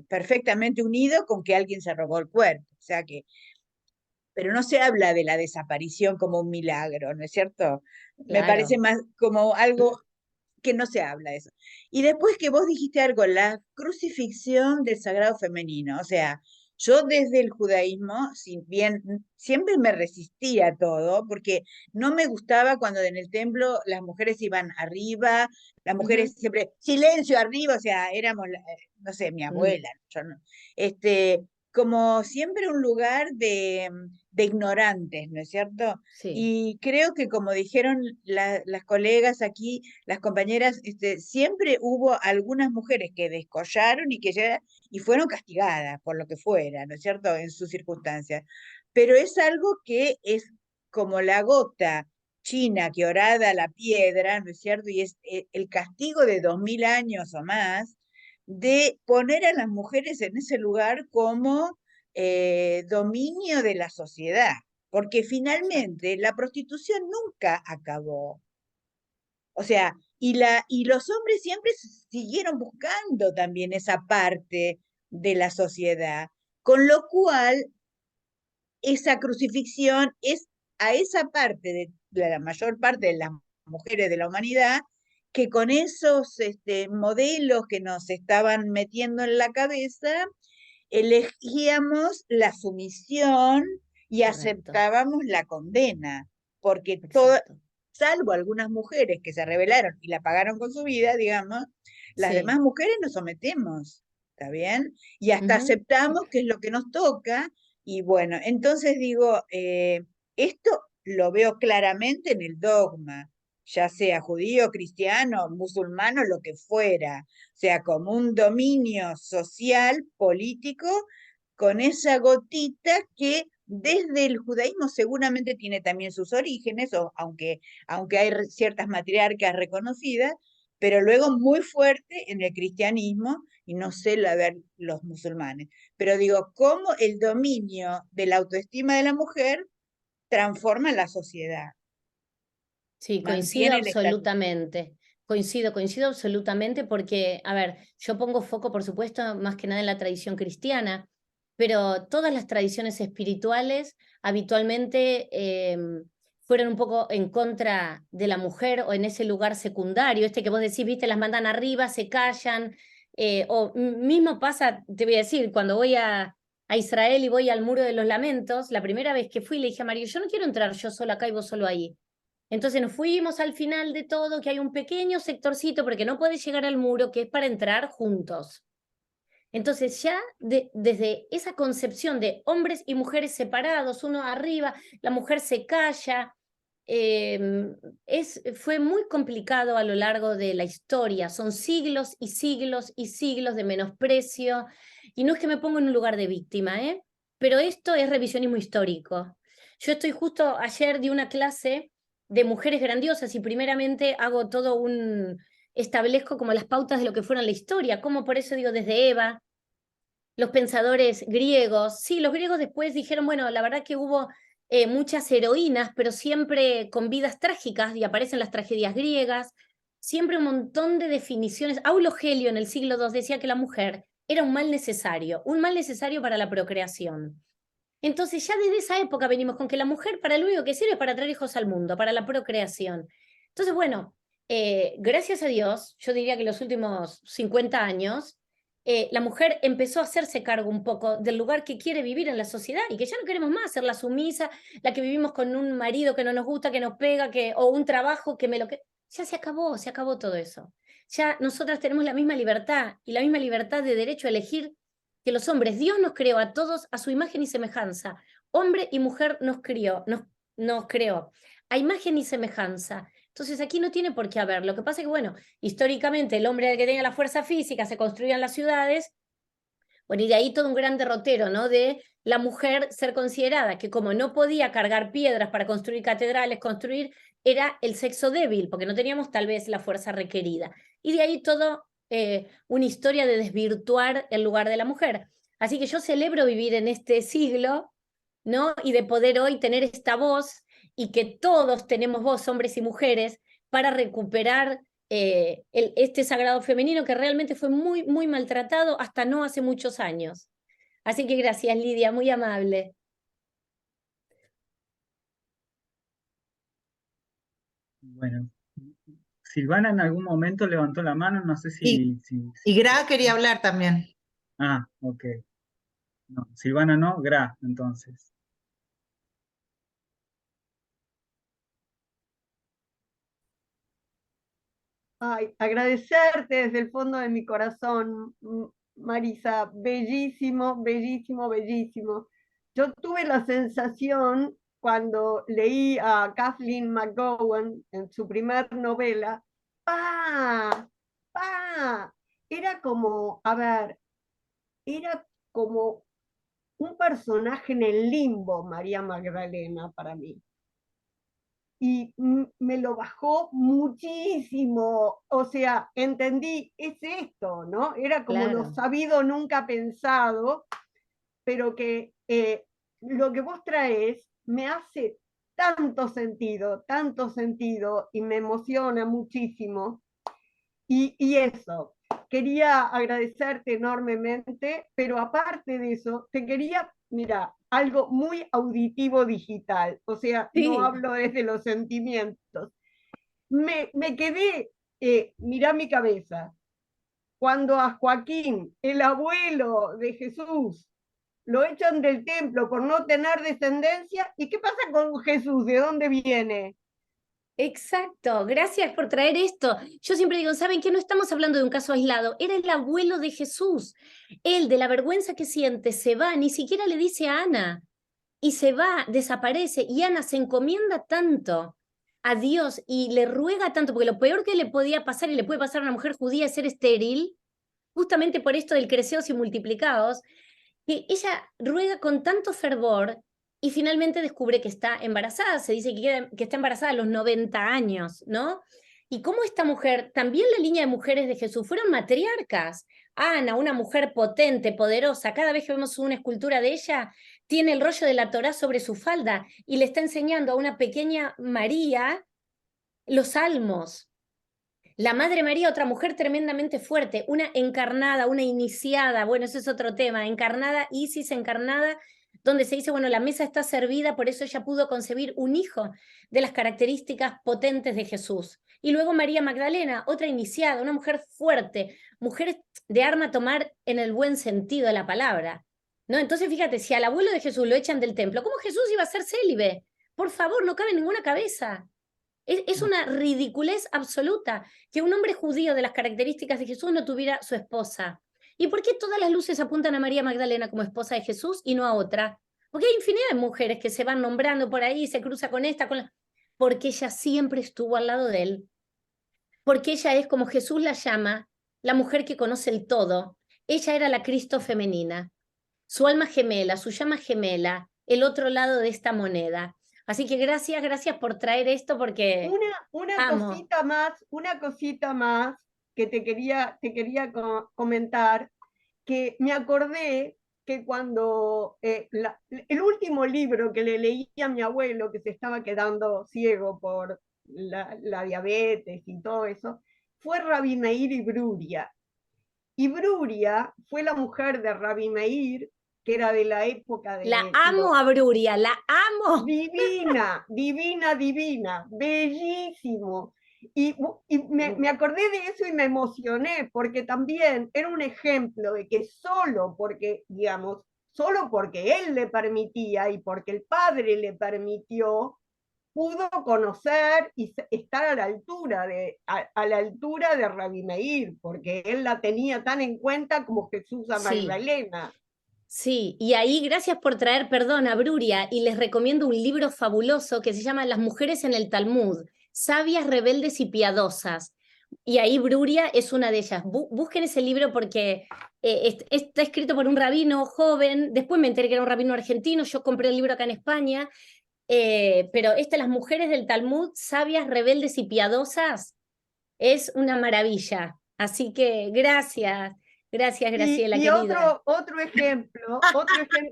perfectamente unido con que alguien se robó el cuerpo. O sea que, pero no se habla de la desaparición como un milagro, ¿no es cierto? Me parece Claro. más como algo que no se habla de eso. Y después que vos dijiste algo, la crucifixión del sagrado femenino, o sea, yo desde el judaísmo, si bien siempre me resistía a todo, porque no me gustaba cuando en el templo las mujeres iban arriba, las mujeres siempre, silencio arriba, o sea, éramos, no sé, mi abuela, yo no, como siempre un lugar de ignorantes, ¿no es cierto? Sí. Y creo que como dijeron las colegas aquí, las compañeras, siempre hubo algunas mujeres que descollaron y fueron castigadas por lo que fuera, ¿no es cierto?, en sus circunstancias. Pero es algo que es como la gota china que horada la piedra, ¿no es cierto? Y es el castigo de 2000 años o más de poner a las mujeres en ese lugar como dominio de la sociedad, porque finalmente la prostitución nunca acabó. O sea, y los hombres siempre siguieron buscando también esa parte de la sociedad, con lo cual esa crucifixión es a esa parte de la mayor parte de las mujeres de la humanidad, que con esos modelos que nos estaban metiendo en la cabeza, elegíamos la sumisión y Correcto. aceptábamos la condena, porque Exacto. salvo algunas mujeres que se rebelaron y la pagaron con su vida, digamos, las Sí. demás mujeres nos sometemos, ¿está bien? Y hasta Ujú. aceptamos que es lo que nos toca, y bueno, entonces digo, esto lo veo claramente en el dogma, ya sea judío, cristiano, musulmano, lo que fuera, o sea, como un dominio social, político, con esa gotita que desde el judaísmo seguramente tiene también sus orígenes, aunque hay ciertas matriarcas reconocidas, pero luego muy fuerte en el cristianismo y no sé ver los musulmanes. Pero digo, cómo el dominio de la autoestima de la mujer transforma la sociedad, Sí, coincido mantiene el estatus. absolutamente. Coincido absolutamente porque, a ver, yo pongo foco, por supuesto, más que nada en la tradición cristiana, pero todas las tradiciones espirituales habitualmente fueron un poco en contra de la mujer o en ese lugar secundario, este que vos decís, viste, las mandan arriba, se callan, o mismo pasa, te voy a decir, cuando voy a Israel y voy al Muro de los Lamentos, la primera vez que fui le dije a Mario, yo no quiero entrar yo sola acá y vos solo ahí. Entonces nos fuimos al final de todo, que hay un pequeño sectorcito, porque no puedes llegar al muro, que es para entrar juntos. Entonces ya desde esa concepción de hombres y mujeres separados, uno arriba, la mujer se calla, fue muy complicado a lo largo de la historia. Son siglos y siglos y siglos de menosprecio. Y no es que me ponga en un lugar de víctima, pero esto es revisionismo histórico. Yo estoy justo ayer de una clase de mujeres grandiosas y primeramente hago todo establezco como las pautas de lo que fueron la historia, como por eso digo desde Eva, los pensadores griegos. Sí, los griegos después dijeron, bueno, la verdad que hubo muchas heroínas, pero siempre con vidas trágicas y aparecen las tragedias griegas. siempre un montón de definiciones. Aulo Gelio en el siglo II decía que la mujer era un mal necesario para la procreación. Entonces ya desde esa época venimos con que la mujer para lo único que sirve es para traer hijos al mundo, para la procreación. Entonces, bueno, gracias a Dios, yo diría que los últimos 50 años, la mujer empezó a hacerse cargo un poco del lugar que quiere vivir en la sociedad y que ya no queremos más ser la sumisa, la que vivimos con un marido que no nos gusta, que nos pega, o un trabajo que me lo que... Ya se acabó todo eso. Ya nosotras tenemos la misma libertad y la misma libertad de derecho a elegir que los hombres. Dios nos creó a todos a su imagen y semejanza. Hombre y mujer nos creó a imagen y semejanza. Entonces aquí no tiene por qué haber. Lo que pasa es que, bueno, históricamente el hombre era el que tenía la fuerza física, se construían las ciudades, bueno, y de ahí todo un gran derrotero, ¿no? De la mujer ser considerada que como no podía cargar piedras para construir catedrales, era el sexo débil, porque no teníamos tal vez la fuerza requerida. Y de ahí todo una historia de desvirtuar el lugar de la mujer. Así que yo celebro vivir en este siglo, ¿no? Y de poder hoy tener esta voz y que todos tenemos voz, hombres y mujeres, para recuperar este sagrado femenino que realmente fue muy, muy maltratado hasta no hace muchos años. Así que gracias, Lidia, muy amable. Bueno, Silvana en algún momento levantó la mano, no sé Y, si... y Gra quería hablar también. Ah, ok. No, Silvana no, Gra, entonces. Ay, agradecerte desde el fondo de mi corazón, Marisa, bellísimo, bellísimo, bellísimo. Yo tuve la sensación cuando leí a Kathleen McGowan en su primer novela, ¡pa! ¡pa! Era como, a ver, era como un personaje en el limbo, María Magdalena, para mí. Y me lo bajó muchísimo. O sea, entendí, es esto, ¿no? Era como Claro. lo sabido, nunca pensado, pero que lo que vos traes me hace tanto sentido y me emociona muchísimo. Y eso, quería agradecerte enormemente, pero aparte de eso, te quería, mira, algo muy auditivo digital, o sea, no Sí. hablo desde los sentimientos. Me quedé, mirá mi cabeza, cuando a Joaquín, el abuelo de Jesús, lo echan del templo por no tener descendencia, ¿y qué pasa con Jesús? ¿De dónde viene? Exacto, gracias por traer esto. Yo siempre digo, ¿saben qué? No estamos hablando de un caso aislado, era el abuelo de Jesús. Él, de la vergüenza que siente, se va, ni siquiera le dice a Ana, y se va, desaparece, y Ana se encomienda tanto a Dios y le ruega tanto, porque lo peor que le podía pasar y le puede pasar a una mujer judía es ser estéril, justamente por esto del creceos y multiplicados, que ella ruega con tanto fervor y finalmente descubre que está embarazada. Se dice que está embarazada a los 90 años, ¿no? Y cómo esta mujer, también la línea de mujeres de Jesús, fueron matriarcas. Ana, una mujer potente, poderosa, cada vez que vemos una escultura de ella, tiene el rollo de la Torá sobre su falda y le está enseñando a una pequeña María los salmos. La Madre María, otra mujer tremendamente fuerte, una encarnada, una iniciada, bueno, eso es otro tema, encarnada, Isis encarnada, donde se dice, bueno, la mesa está servida, por eso ella pudo concebir un hijo de las características potentes de Jesús. Y luego María Magdalena, otra iniciada, una mujer fuerte, mujer de arma tomar en el buen sentido de la palabra, ¿no? Entonces, fíjate, si al abuelo de Jesús lo echan del templo, ¿cómo Jesús iba a ser célibe? Por favor, no cabe en ninguna cabeza. Es una ridiculez absoluta que un hombre judío de las características de Jesús no tuviera su esposa. ¿Y por qué todas las luces apuntan a María Magdalena como esposa de Jesús y no a otra? Porque hay infinidad de mujeres que se van nombrando por ahí, se cruza con esta, con la... Porque ella siempre estuvo al lado de él. Porque ella es, como Jesús la llama, la mujer que conoce el todo. Ella era la Cristo femenina, su alma gemela, su llama gemela, el otro lado de esta moneda. Así que gracias por traer esto porque Una amo. cosita más que te quería comentar, que me acordé que cuando el último libro que le leí a mi abuelo, que se estaba quedando ciego por la diabetes y todo eso, fue Rabbi Meir y Bruria. Y Bruria fue la mujer de Rabbi Meir, que era de la época de... La amo a Bruria, la amo. Divina, divina, divina, bellísimo. Y me acordé de eso y me emocioné, porque también era un ejemplo de que solo porque, digamos, solo porque él le permitía y porque el padre le permitió, pudo conocer y estar a la altura a la altura de Rabbi Meir, porque él la tenía tan en cuenta como Jesús a Sí. Magdalena. Sí, y ahí gracias por traer, perdón, a Bruria, y les recomiendo un libro fabuloso que se llama Las mujeres en el Talmud, sabias, rebeldes y piadosas. Y ahí Bruria es una de ellas. Busquen ese libro porque está escrito por un rabino joven, después me enteré que era un rabino argentino, yo compré el libro acá en España, pero Las mujeres del Talmud, sabias, rebeldes y piadosas, es una maravilla. Así que gracias. Gracias, Graciela, Y querida. otro ejemplo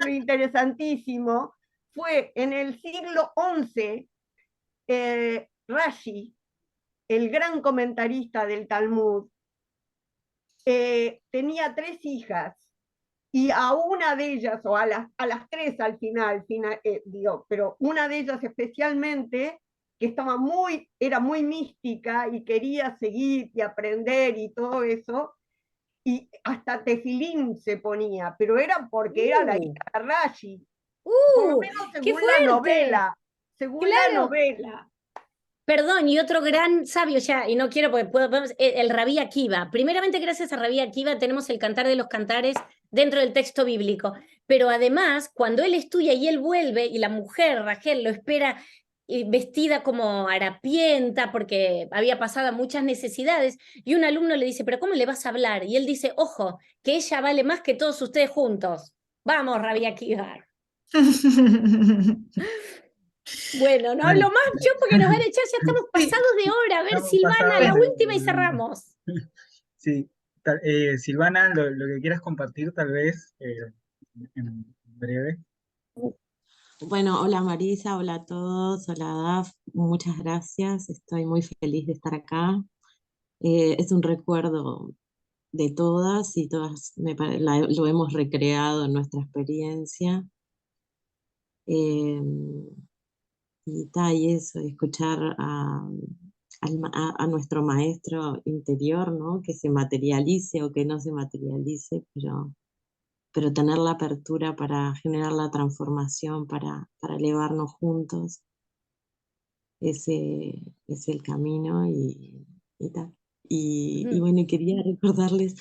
interesantísimo fue en el siglo XI, Rashi, el gran comentarista del Talmud, tenía 3 hijas y a una de ellas, o a las 3 al final digo, pero una de ellas especialmente, que era muy mística y quería seguir y aprender y todo eso, y hasta tefilín se ponía, pero era porque era la hija de Rashi, por lo menos ¡Qué según la fuerte! novela, según la Claro. novela. Perdón, y otro gran sabio ya, y no quiero porque el Rabí Akiva. Primeramente, gracias a Rabí Akiva tenemos el Cantar de los Cantares dentro del texto bíblico, pero además, cuando él estudia y él vuelve, y la mujer, Rachel, lo espera vestida como harapienta porque había pasado muchas necesidades, y un alumno le dice, ¿pero cómo le vas a hablar? Y él dice, ojo, que ella vale más que todos ustedes juntos. Vamos, Rabí Akiva. Bueno, no hablo más yo porque nos van a echar, ya estamos pasados de hora. A ver, Estamos Silvana, pasados la de- última y cerramos. Sí, Silvana, lo que quieras compartir tal vez en breve. Bueno, hola Marisa, hola a todos, hola Daf, muchas gracias, estoy muy feliz de estar acá. Es un recuerdo de todas y todas lo hemos recreado en nuestra experiencia. Eh, y eso, escuchar a nuestro maestro interior, ¿no? Que se materialice o que no se materialice, pero tener la apertura para generar la transformación, para elevarnos juntos. Ese es el camino y tal. Y bueno, quería recordarme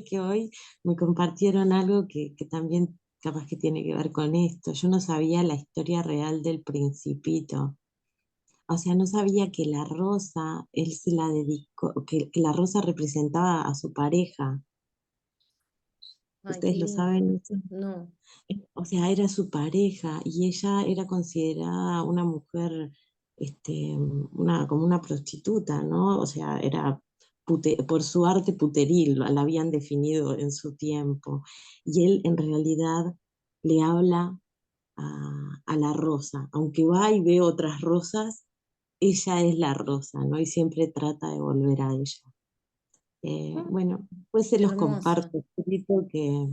que hoy me compartieron algo que también capaz que tiene que ver con esto. Yo no sabía la historia real del Principito. O sea, no sabía que la rosa, él se la dedicó, que la rosa representaba a su pareja. Ay, ¿Ustedes qué lo lindo. saben eso? No. O sea, era su pareja y ella era considerada una mujer, como una prostituta, ¿no? O sea, era por su arte puteril, la habían definido en su tiempo. Y él en realidad le habla a la rosa, aunque va y ve otras rosas, ella es la rosa, ¿no? Y siempre trata de volver a ella. Bueno, pues se los Hermoso. comparto, escrito que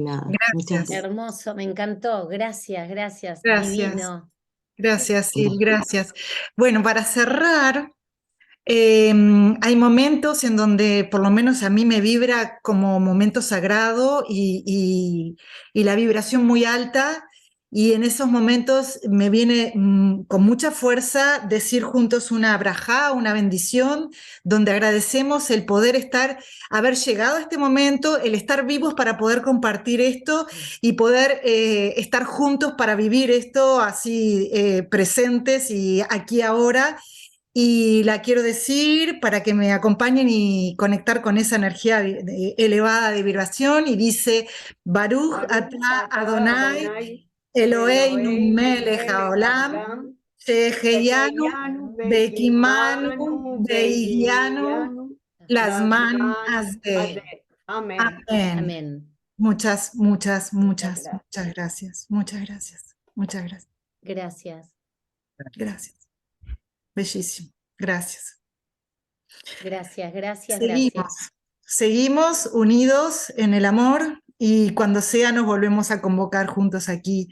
nada, muchas Gracias, gracias. Hermoso, me encantó. Gracias, gracias. gracias, Divino. gracias, Sil, gracias. Bueno, para cerrar, hay momentos en donde por lo menos a mí me vibra como momento sagrado y la vibración muy alta, y en esos momentos me viene con mucha fuerza decir juntos una brajá, una bendición, donde agradecemos el poder haber llegado a este momento, el estar vivos para poder compartir esto y poder estar juntos para vivir esto así presentes y aquí ahora. Y la quiero decir para que me acompañen y conectar con esa energía elevada de vibración, y dice Baruch atah Adonai Eloheinu melech haolam sheheyanu bekimanu behigianu lazman hazeh. Amén. Amén. Amén. Muchas gracias. Muchas gracias. Gracias. Gracias. bellísimo. Gracias. Gracias, gracias, Seguimos, gracias. seguimos unidos en el amor y cuando sea nos volvemos a convocar juntos aquí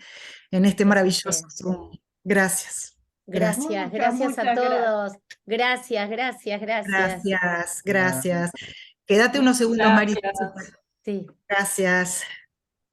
en este Que así maravilloso sea. Zoom. Gracias. Gracias. Gracias, Muchas, gracias a muchas gracias. todos. Gracias, gracias, gracias. Gracias, gracias. Quédate unos segundos, Marisa. Gracias. Sí. Gracias.